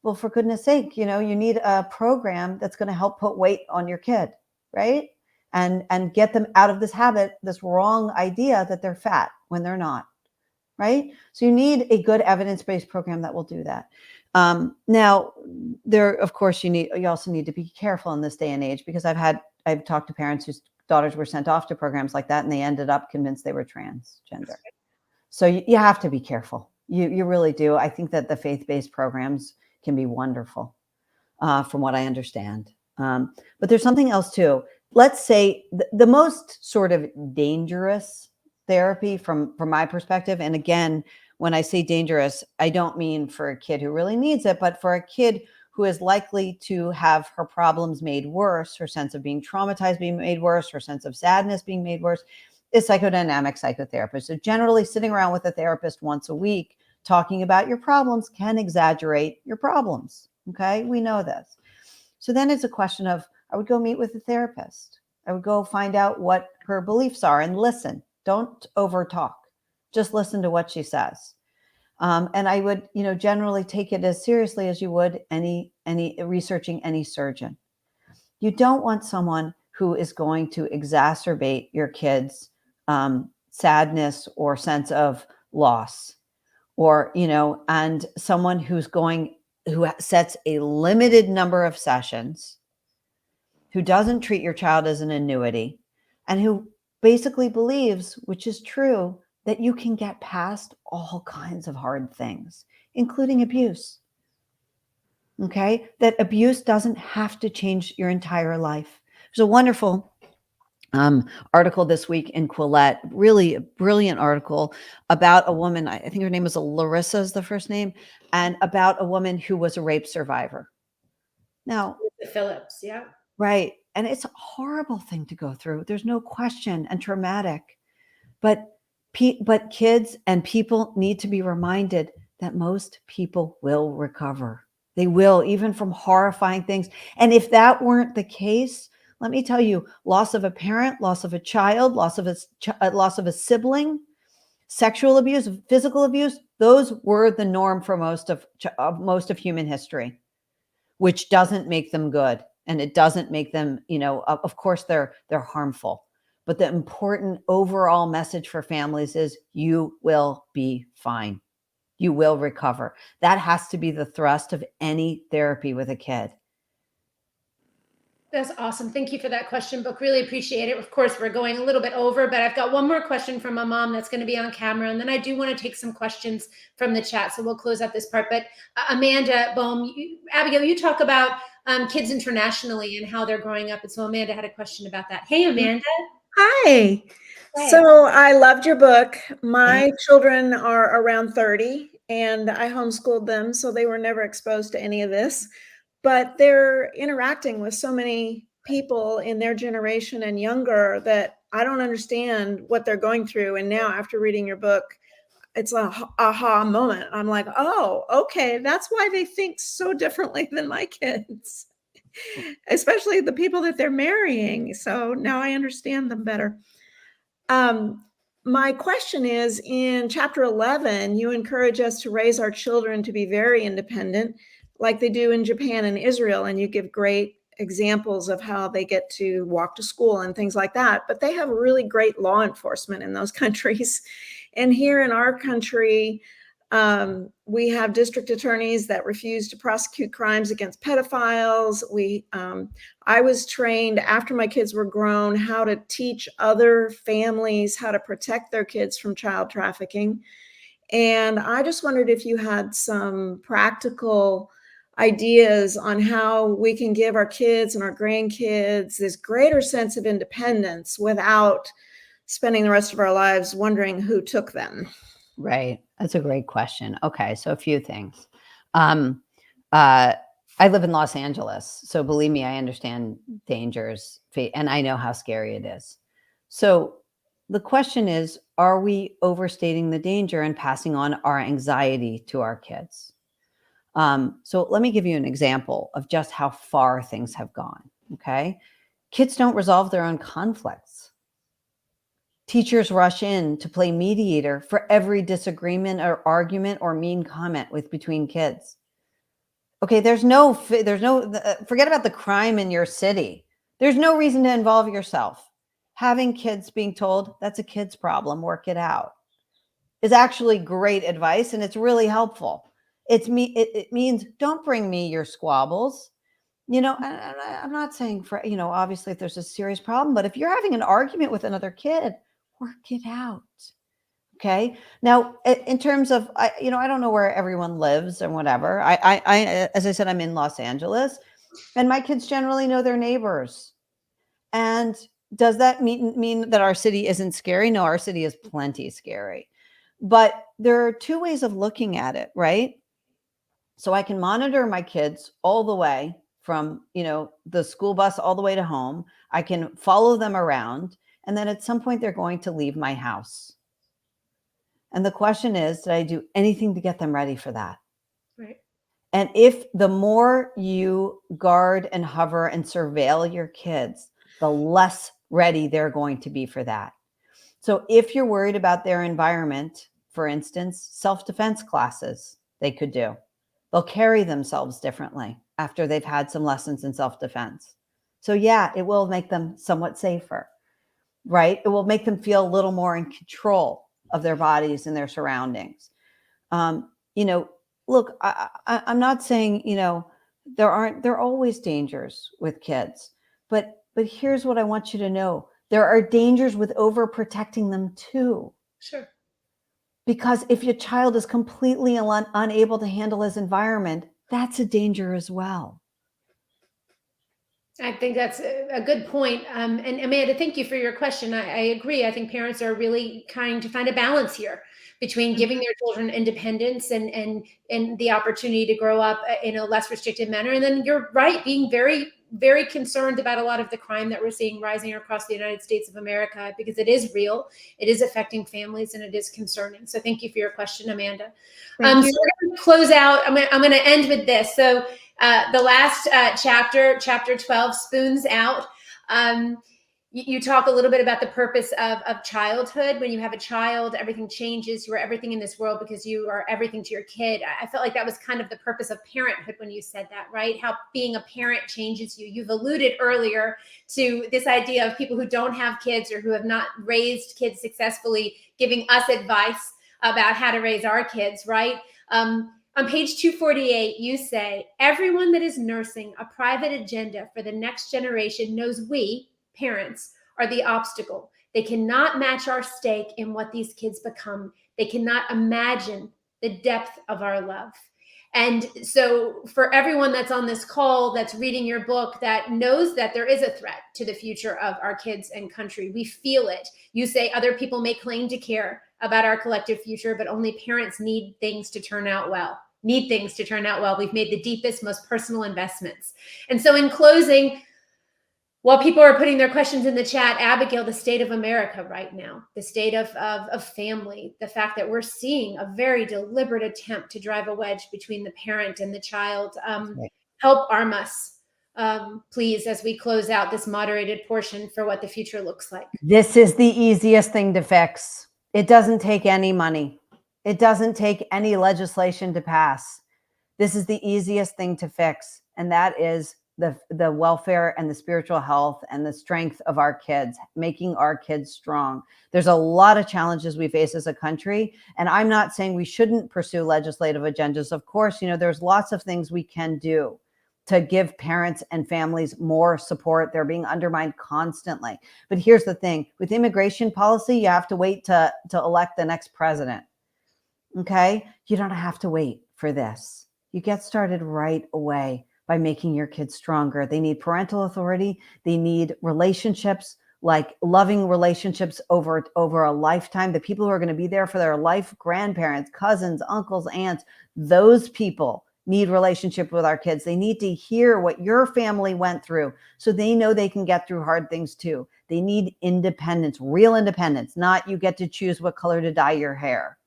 well, for goodness sake, you need a program that's going to help put weight on your kid, right? And get them out of this habit, this wrong idea that they're fat when they're not, right? So you need a good evidence-based program that will do that. Now, of course, you also need to be careful in this day and age, because I've talked to parents whose daughters were sent off to programs like that and they ended up convinced they were transgender. So you have to be careful. You really do. I think that the faith-based programs can be wonderful, from what I understand. But there's something else too. Let's say the most sort of dangerous therapy from my perspective, and again, when I say dangerous, I don't mean for a kid who really needs it, but for a kid who is likely to have her problems made worse, her sense of being traumatized being made worse, her sense of sadness being made worse, is psychodynamic psychotherapist. So generally sitting around with a therapist once a week talking about your problems can exaggerate your problems. Okay, we know this. So then it's a question of, I would go meet with a therapist. I would go find out what her beliefs are and listen. Don't over talk. Just listen to what she says. And I would, generally take it as seriously as you would any researching any surgeon. You don't want someone who is going to exacerbate your kid's sadness or sense of loss, or, and someone who sets a limited number of sessions, who doesn't treat your child as an annuity, and who basically believes, which is true, that you can get past all kinds of hard things, including abuse. Okay? That abuse doesn't have to change your entire life. There's a wonderful article this week in Quillette, really a brilliant article about a woman. I think her name is Larissa is the first name, and about a woman who was a rape survivor. Now, Phillips, yeah. Right. And it's a horrible thing to go through. There's no question, and traumatic. But kids and people need to be reminded that most people will recover. They will, even from horrifying things. And if that weren't the case, let me tell you, loss of a parent, loss of a child, loss of a sibling, sexual abuse, physical abuse, those were the norm for most of human history, which doesn't make them good. And it doesn't make them, of course they're harmful. But the important overall message for families is you will be fine. You will recover. That has to be the thrust of any therapy with a kid. That's awesome. Thank you for that question, Book. Really appreciate it. Of course, we're going a little bit over, but I've got one more question from my mom that's going to be on camera. And then I do want to take some questions from the chat. So we'll close out this part. But Amanda Bohm, Abigail, you talk about kids internationally and how they're growing up. And so Amanda had a question about that. Hey, Amanda. Hi. So I loved your book. My children are around 30 and I homeschooled them, so they were never exposed to any of this. But they're interacting with so many people in their generation and younger that I don't understand what they're going through. And now after reading your book, it's an aha moment. I'm like, oh, okay, that's why they think so differently than my kids, especially the people that they're marrying. So now I understand them better. My question is, in chapter 11, you encourage us to raise our children to be very independent, like they do in Japan and Israel, and you give great examples of how they get to walk to school and things like that. But they have really great law enforcement in those countries. And here in our country, we have district attorneys that refuse to prosecute crimes against pedophiles. I was trained after my kids were grown how to teach other families how to protect their kids from child trafficking. And I just wondered if you had some practical ideas on how we can give our kids and our grandkids this greater sense of independence without spending the rest of our lives wondering who took them. Right. That's a great question. Okay. So a few things. I live in Los Angeles, so believe me, I understand dangers and I know how scary it is. So the question is, are we overstating the danger and passing on our anxiety to our kids? So let me give you an example of just how far things have gone. Okay. Kids don't resolve their own conflicts. Teachers rush in to play mediator for every disagreement or argument or mean comment between kids. Okay, forget about the crime in your city. There's no reason to involve yourself. Having kids being told that's a kid's problem, work it out, is actually great advice, and it's really helpful. It means don't bring me your squabbles. I'm not saying obviously if there's a serious problem, but if you're having an argument with another kid, work it out. Okay. Now, in terms of, I don't know where everyone lives and whatever. As I said, I'm in Los Angeles, and my kids generally know their neighbors. And does that mean that our city isn't scary? No, our city is plenty scary. But there are two ways of looking at it, right? So I can monitor my kids all the way from, the school bus all the way to home. I can follow them around. And then at some point, they're going to leave my house. And the question is, did I do anything to get them ready for that? Right. And if the more you guard and hover and surveil your kids, the less ready they're going to be for that. So if you're worried about their environment, for instance, self-defense classes, they could do. They'll carry themselves differently after they've had some lessons in self-defense. So yeah, it will make them somewhat safer, right? It will make them feel a little more in control of their bodies and their surroundings. Look, I'm not saying, there are always dangers with kids, but here's what I want you to know. There are dangers with overprotecting them too. Sure. Because if your child is completely unable to handle his environment, that's a danger as well. I think that's a good point. And Amanda, thank you for your question. I agree. I think parents are really trying to find a balance here between giving their children independence and the opportunity to grow up in a less restricted manner. And then you're right, being very, very concerned about a lot of the crime that we're seeing rising across the United States of America, because it is real, it is affecting families, and it is concerning. So thank you for your question, Amanda. So we're going to close out. I'm going to end with this. So the last chapter 12, Spoons Out. You talk a little bit about the purpose of childhood. When you have a child, everything changes. You are everything in this world because you are everything to your kid. I felt like that was kind of the purpose of parenthood when you said that, right? How being a parent changes you. You've alluded earlier to this idea of people who don't have kids or who have not raised kids successfully giving us advice about how to raise our kids, right? On page 248, you say, everyone that is nursing a private agenda for the next generation knows we, parents, are the obstacle. They cannot match our stake in what these kids become. They cannot imagine the depth of our love. And so for everyone that's on this call, that's reading your book, that knows that there is a threat to the future of our kids and country, we feel it. You say other people may claim to care about our collective future, but only parents need things to turn out well. We've made the deepest, most personal investments. And so in closing, while people are putting their questions in the chat, Abigail, the state of America right now, the state of family, the fact that we're seeing a very deliberate attempt to drive a wedge between the parent and the child, help arm us, please, as we close out this moderated portion for what the future looks like. This is the easiest thing to fix. It doesn't take any money. It doesn't take any legislation to pass. This is the easiest thing to fix, and that is the welfare and the spiritual health and the strength of our kids, making our kids strong. There's a lot of challenges we face as a country, and I'm not saying we shouldn't pursue legislative agendas. Of course, there's lots of things we can do to give parents and families more support. They're being undermined constantly. But here's the thing, with immigration policy, you have to wait to elect the next president. Okay? You don't have to wait for this. You get started right away by making your kids stronger. They need parental authority. They need relationships, like loving relationships over a lifetime. The people who are going to be there for their life, grandparents, cousins, uncles, aunts, those people need relationship with our kids. They need to hear what your family went through so they know they can get through hard things too. They need independence, real independence, not you get to choose what color to dye your hair.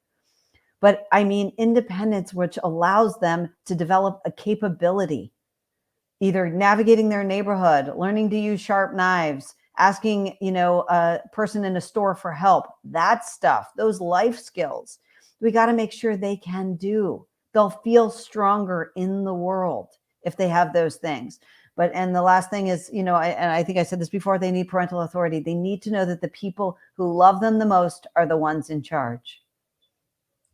But I mean independence, which allows them to develop a capability, either navigating their neighborhood, learning to use sharp knives, asking, a person in a store for help, that stuff, those life skills, we got to make sure they can do. They'll feel stronger in the world if they have those things. And the last thing is, and I think I said this before, they need parental authority. They need to know that the people who love them the most are the ones in charge.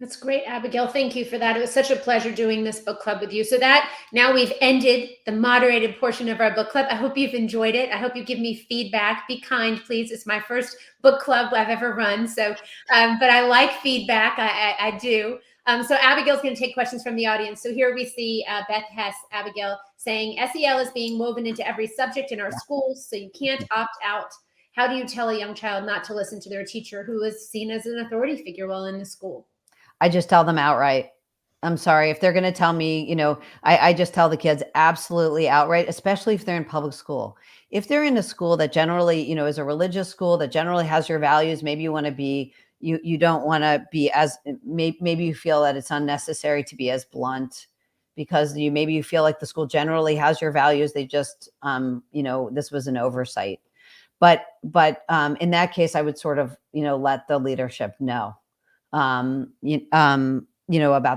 That's great, Abigail. Thank you for that. It was such a pleasure doing this book club with you. So that now we've ended the moderated portion of our book club. I hope you've enjoyed it. I hope you give me feedback. Be kind, please. It's my first book club I've ever run. So, but I like feedback. I do. So Abigail's going to take questions from the audience. So here we see Beth Hess, Abigail, saying SEL is being woven into every subject in our schools, so you can't opt out. How do you tell a young child not to listen to their teacher who is seen as an authority figure while in the school? I just tell them outright. I'm sorry. If they're going to tell me, I just tell the kids absolutely outright, especially if they're in public school. If they're in a school that generally, is a religious school that generally has your values, maybe you want to be, you don't want to be as, maybe you feel that it's unnecessary to be as blunt because maybe you feel like the school generally has your values. They just, this was an oversight. But in that case, I would sort of, let the leadership know. About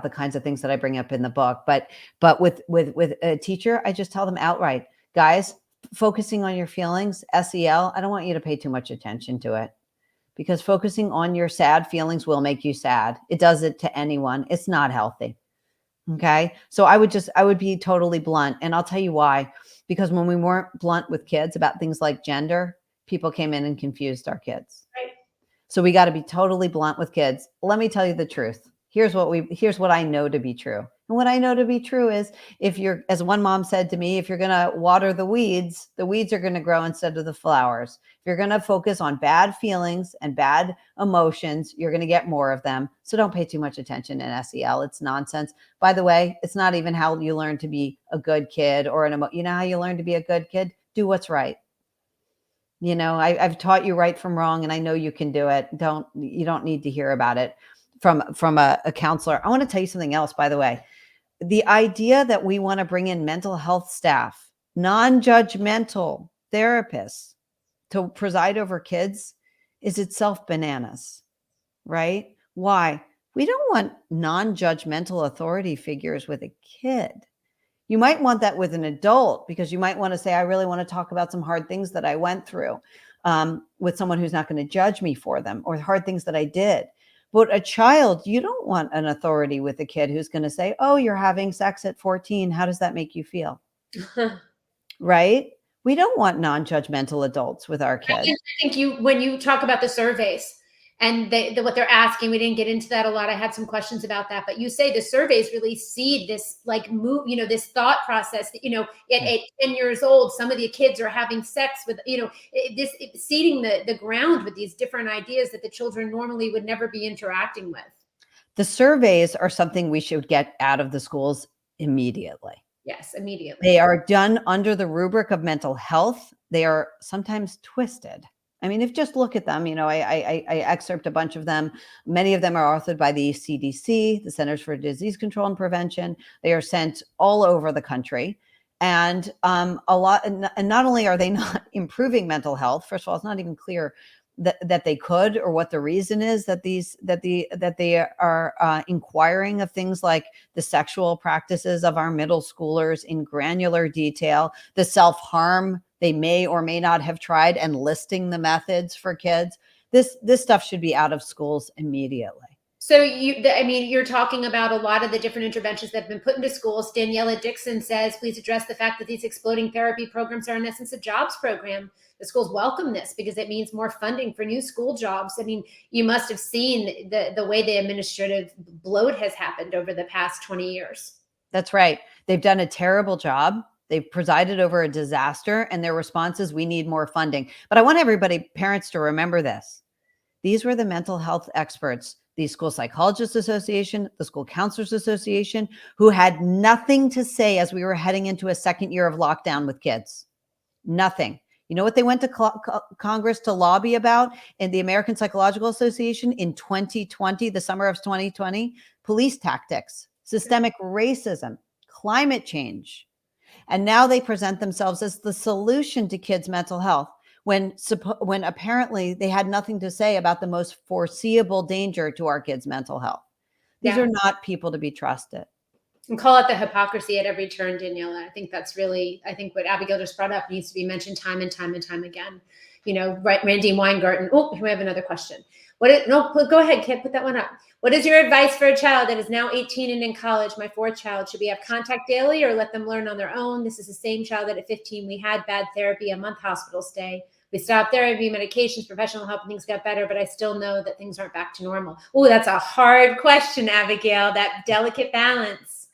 the kinds of things that I bring up in the book, but with a teacher, I just tell them outright, guys, focusing on your feelings, SEL, I don't want you to pay too much attention to it because focusing on your sad feelings will make you sad. It does it to anyone. It's not healthy. Okay. So I would be totally blunt, and I'll tell you why, because when we weren't blunt with kids about things like gender, people came in and confused our kids. Right. So we got to be totally blunt with kids. Let me tell you the truth. Here's what I know to be true. And what I know to be true is, if you're, as one mom said to me, if you're going to water the weeds are going to grow instead of the flowers. If you're going to focus on bad feelings and bad emotions, you're going to get more of them. So don't pay too much attention in SEL. It's nonsense. By the way, it's not even how you learn to be a good kid or you know how you learn to be a good kid? Do what's right. You know, I've taught you right from wrong, and I know you can do it. You don't need to hear about it from a counselor. I want to tell you something else, by the way. The idea that we want to bring in mental health staff, non-judgmental therapists to preside over kids is itself bananas, right? Why? We don't want non-judgmental authority figures with a kid. You might want that with an adult, because you might want to say, I really want to talk about some hard things that I went through with someone who's not going to judge me for them, or hard things that I did. But a child, you don't want an authority with a kid who's going to say, oh, you're having sex at 14. How does that make you feel? Right? We don't want non-judgmental adults with our kids. I think when you talk about the surveys and what they're asking, we didn't get into that a lot. I had some questions about that, but you say the surveys really seed this this thought process that, at 10 years old, some of the kids are having sex with, seeding the ground with these different ideas that the children normally would never be interacting with. The surveys are something we should get out of the schools immediately. Yes, immediately. They are done under the rubric of mental health. They are sometimes twisted. I mean, if just look at them, I excerpt a bunch of them. Many of them are authored by the CDC, the Centers for Disease Control and Prevention. They are sent all over the country. And and not only are they not improving mental health, first of all, it's not even clear that they could, or what the reason is that they are inquiring of things like the sexual practices of our middle schoolers in granular detail, the self-harm they may or may not have tried, and listing the methods for kids. This stuff should be out of schools immediately. So you're talking about a lot of the different interventions that have been put into schools. Daniela Dixon says, please address the fact that these exploding therapy programs are in essence a jobs program. The schools welcome this because it means more funding for new school jobs. I mean, you must have seen the way the administrative bloat has happened over the past 20 years. That's right. They've done a terrible job. They've presided over a disaster, and their response is, we need more funding. But I want parents to remember this. These were the mental health experts, the School Psychologists Association, the School Counselors Association, who had nothing to say as we were heading into a second year of lockdown with kids. Nothing. You know what they went to Congress to lobby about in the American Psychological Association in 2020, the summer of 2020? Police tactics, systemic racism, climate change. And now they present themselves as the solution to kids' mental health, when apparently they had nothing to say about the most foreseeable danger to our kids' mental health. These are not people to be trusted. And call it the hypocrisy at every turn, Daniela. I think what Abigail just brought up needs to be mentioned time and time and time again. Right, Randy Weingarten. Oh, we have another question. Go ahead, Kit, put that one up. What is your advice for a child that is now 18 and in college? My fourth child. Should we have contact daily or let them learn on their own? This is the same child that at 15 we had bad therapy, a month hospital stay. We stopped therapy, medications, professional help, and things got better, but I still know that things aren't back to normal. Oh, that's a hard question, Abigail, that delicate balance.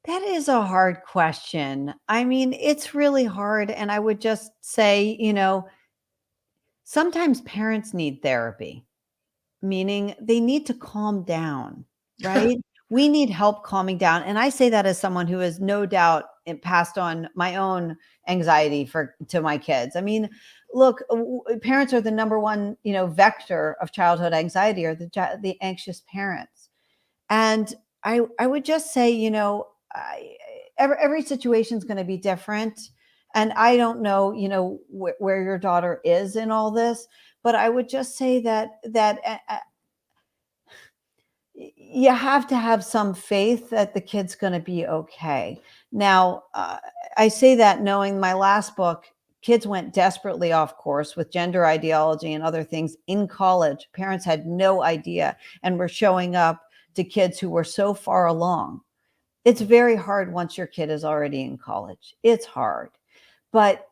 That is a hard question. I mean, it's really hard. And I would just say, sometimes parents need therapy, meaning they need to calm down, right? We need help calming down. And I say that as someone who has no doubt passed on my own anxiety to my kids. I mean, look, parents are the number one, vector of childhood anxiety, or the anxious parents. And I would just say, every situation is going to be different. And I don't know, where your daughter is in all this, but I would just say that you have to have some faith that the kid's going to be okay. Now, I say that knowing my last book, kids went desperately off course with gender ideology and other things in college. Parents had no idea and were showing up to kids who were so far along. It's very hard once your kid is already in college. It's hard. But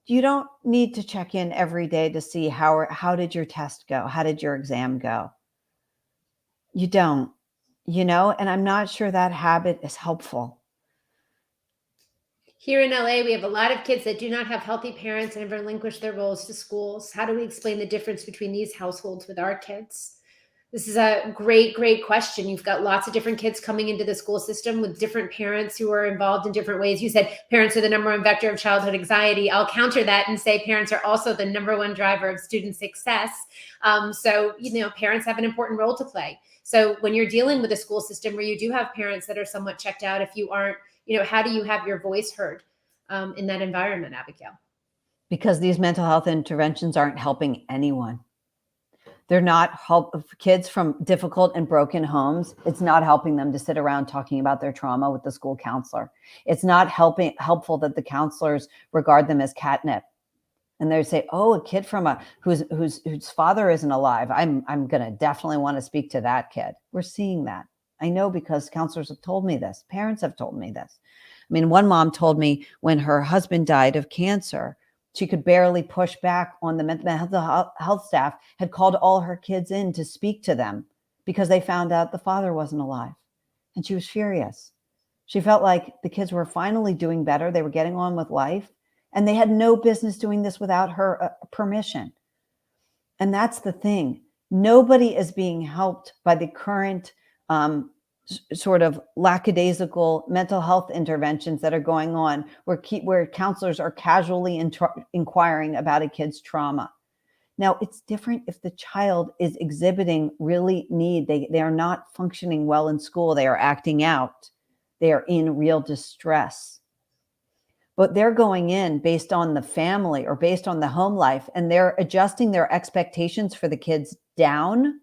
You don't need to check in every day to see how did your test go? How did your exam go? You don't, and I'm not sure that habit is helpful. Here in LA, we have a lot of kids that do not have healthy parents and have relinquished their roles to schools. How do we explain the difference between these households with our kids? This is a great, great question. You've got lots of different kids coming into the school system with different parents who are involved in different ways. You said parents are the number one vector of childhood anxiety. I'll counter that and say parents are also the number one driver of student success. So, parents have an important role to play. So when you're dealing with a school system where you do have parents that are somewhat checked out, if you aren't, how do you have your voice heard in that environment, Abigail? Because these mental health interventions aren't helping anyone. They're not kids from difficult and broken homes. It's not helping them to sit around talking about their trauma with the school counselor. It's not helpful that the counselors regard them as catnip. And they say, "Oh, a kid from whose father isn't alive. I'm going to definitely want to speak to that kid." We're seeing that. I know because counselors have told me this. Parents have told me this. I mean, one mom told me when her husband died of cancer, she could barely push back on the mental health staff, had called all her kids in to speak to them because they found out the father wasn't alive. And she was furious. She felt like the kids were finally doing better. They were getting on with life. And they had no business doing this without her permission. And that's the thing. Nobody is being helped by the current sort of lackadaisical mental health interventions that are going on where counselors are casually inquiring about a kid's trauma. Now, it's different if the child is exhibiting really need. They are not functioning well in school. They are acting out. They are in real distress. But they're going in based on the family or based on the home life, and they're adjusting their expectations for the kids down.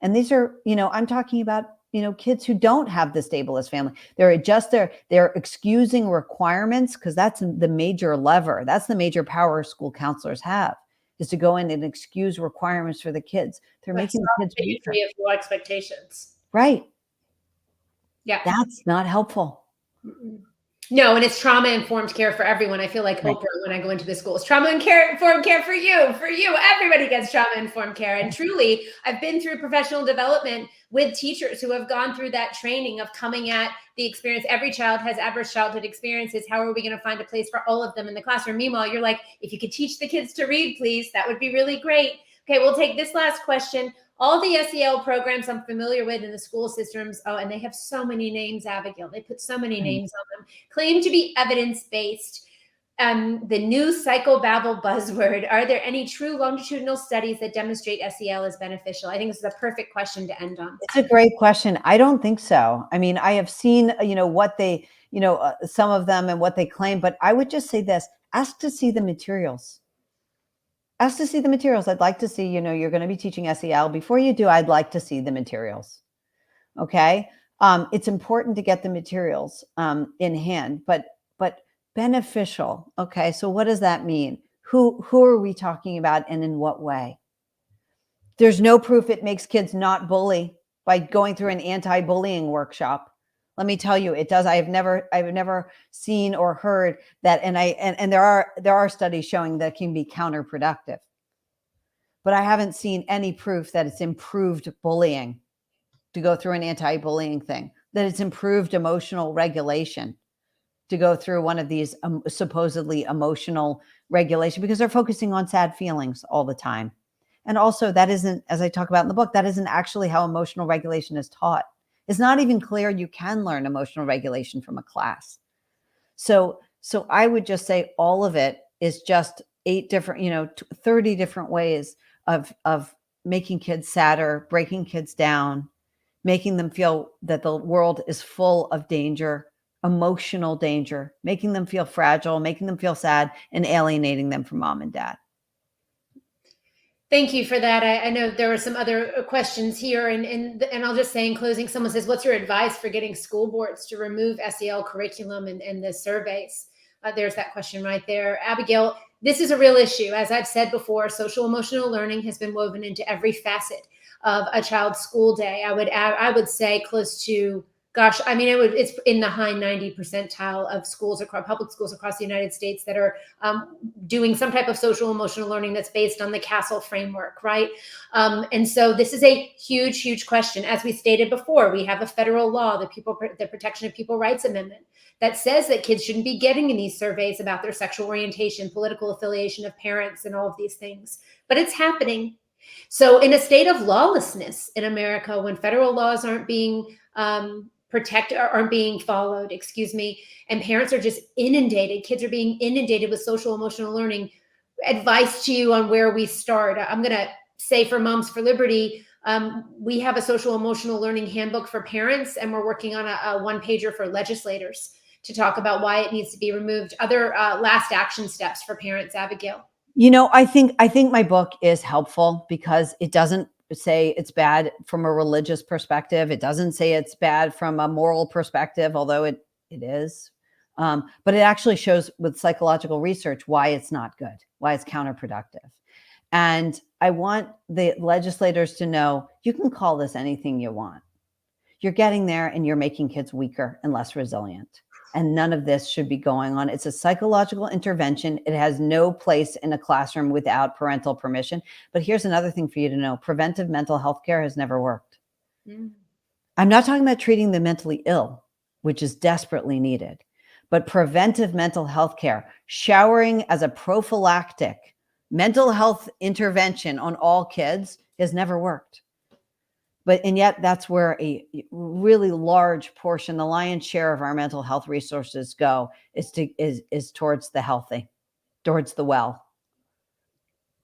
And these are, I'm talking about, kids who don't have the stablest family. They're excusing requirements because that's the major lever. That's the major power school counselors have, is to go in and excuse requirements for the kids. They're making the kids weaker. Low expectations. Right. Yeah. That's not helpful. No, and it's trauma-informed care for everyone. I feel like Oprah when I go into the schools. Trauma-informed care for you. Everybody gets trauma-informed care. And truly, I've been through professional development with teachers who have gone through that training of coming at the experience. Every child has adverse childhood experiences. How are we going to find a place for all of them in the classroom? Meanwhile, you're like, if you could teach the kids to read, please, that would be really great. Okay, we'll take this last question. All the SEL programs I'm familiar with in the school systems, and they have so many names, Abigail. They put so many names on them, claim to be evidence-based. The new psychobabble buzzword. Are there any true longitudinal studies that demonstrate SEL is beneficial? I think this is a perfect question to end on. It's a great question. I don't think so. I mean, I have seen, what they, some of them and what they claim, but I would just say this: ask to see the materials. Ask to see the materials. I'd like to see, you're going to be teaching SEL. Before you do, I'd like to see the materials. Okay. It's important to get the materials in hand, but beneficial. Okay. So what does that mean? Who are we talking about and in what way? There's no proof it makes kids not bully by going through an anti-bullying workshop. Let me tell you, it does. I've never seen or heard that. And there are studies showing that can be counterproductive, but I haven't seen any proof that it's improved bullying to go through an anti-bullying thing, that it's improved emotional regulation to go through one of these supposedly emotional regulation, because they're focusing on sad feelings all the time. And also that isn't, as I talk about in the book, that isn't actually how emotional regulation is taught. It's not even clear you can learn emotional regulation from a class. So I would just say all of it is just 8 different, 30 different ways of making kids sadder, breaking kids down, making them feel that the world is full of danger, emotional danger, making them feel fragile, making them feel sad, and alienating them from mom and dad. Thank you for that. I know there were some other questions here, and I'll just say in closing, someone says, what's your advice for getting school boards to remove SEL curriculum and the surveys? There's that question right there. Abigail, this is a real issue. As I've said before, social emotional learning has been woven into every facet of a child's school day. I would say close to Gosh, I mean, it's in the high 90 percentile of schools across public schools across the United States that are doing some type of social emotional learning that's based on the Castle framework, right? And so this is a huge, huge question. As we stated before, we have a federal law, the Protection of People Rights Amendment, that says that kids shouldn't be getting in these surveys about their sexual orientation, political affiliation of parents, and all of these things. But it's happening. So in a state of lawlessness in America, when federal laws aren't being aren't being followed, and parents are just inundated, kids are being inundated with social emotional learning, advice to you on where we start. I'm going to say for Moms for Liberty, we have a social emotional learning handbook for parents, and we're working on a one-pager for legislators to talk about why it needs to be removed. Other last action steps for parents, Abigail. I think my book is helpful because it doesn't say it's bad from a religious perspective. It doesn't say it's bad from a moral perspective, although it is. But it actually shows with psychological research why it's not good, why it's counterproductive. And I want the legislators to know you can call this anything you want. You're getting there and you're making kids weaker and less resilient. And none of this should be going on. It's a psychological intervention. It has no place in a classroom without parental permission. But here's another thing for you to know. Preventive mental health care has never worked. I'm not talking about treating the mentally ill, which is desperately needed, but preventive mental health care, showering as a prophylactic mental health intervention on all kids has never worked. And yet that's where a really large portion, the lion's share of our mental health resources go is towards the healthy, towards the well.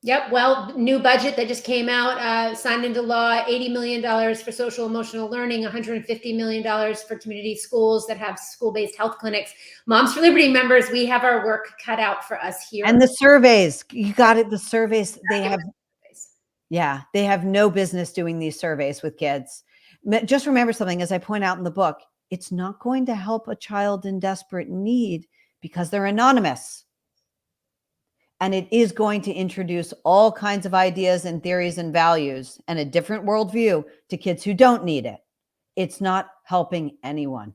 Yep. Well, new budget that just came out, signed into law, $80 million for social emotional learning, $150 million for community schools that have school-based health clinics. Moms for Liberty members, we have our work cut out for us here. And the surveys, you got it. The surveys, they have no business doing these surveys with kids. Just remember something, as I point out in the book, it's not going to help a child in desperate need because they're anonymous. And it is going to introduce all kinds of ideas and theories and values and a different worldview to kids who don't need it. It's not helping anyone.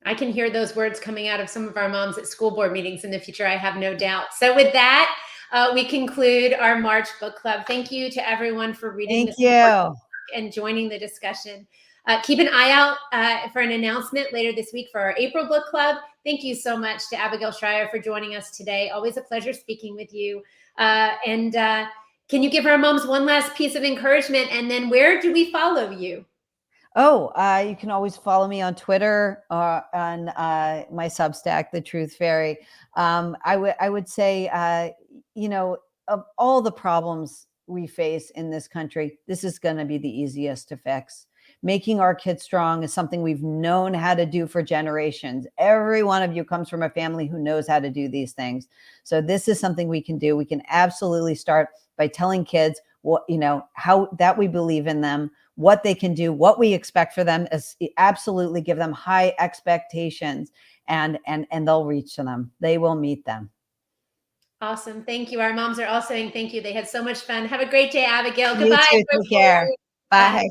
I can hear those words coming out of some of our moms at school board meetings in the future, I have no doubt. So with that, we conclude our March book club. Thank you to everyone for reading this book and joining the discussion. Keep an eye out for an announcement later this week for our April book club. Thank you so much to Abigail Shrier for joining us today. Always a pleasure speaking with you. And can you give our moms one last piece of encouragement? And then where do we follow you? You can always follow me on Twitter on my Substack, The Truth Fairy. I would say, of all the problems we face in this country, this is going to be the easiest to fix. Making our kids strong is something we've known how to do for generations. Every one of you comes from a family who knows how to do these things. So this is something we can do. We can absolutely start by telling kids how that we believe in them, what they can do, what we expect for them, is absolutely give them high expectations, and they'll reach to them. They will meet them. Awesome. Thank you. Our moms are all saying thank you. They had so much fun. Have a great day, Abigail. You Goodbye. too. Take care. Bye.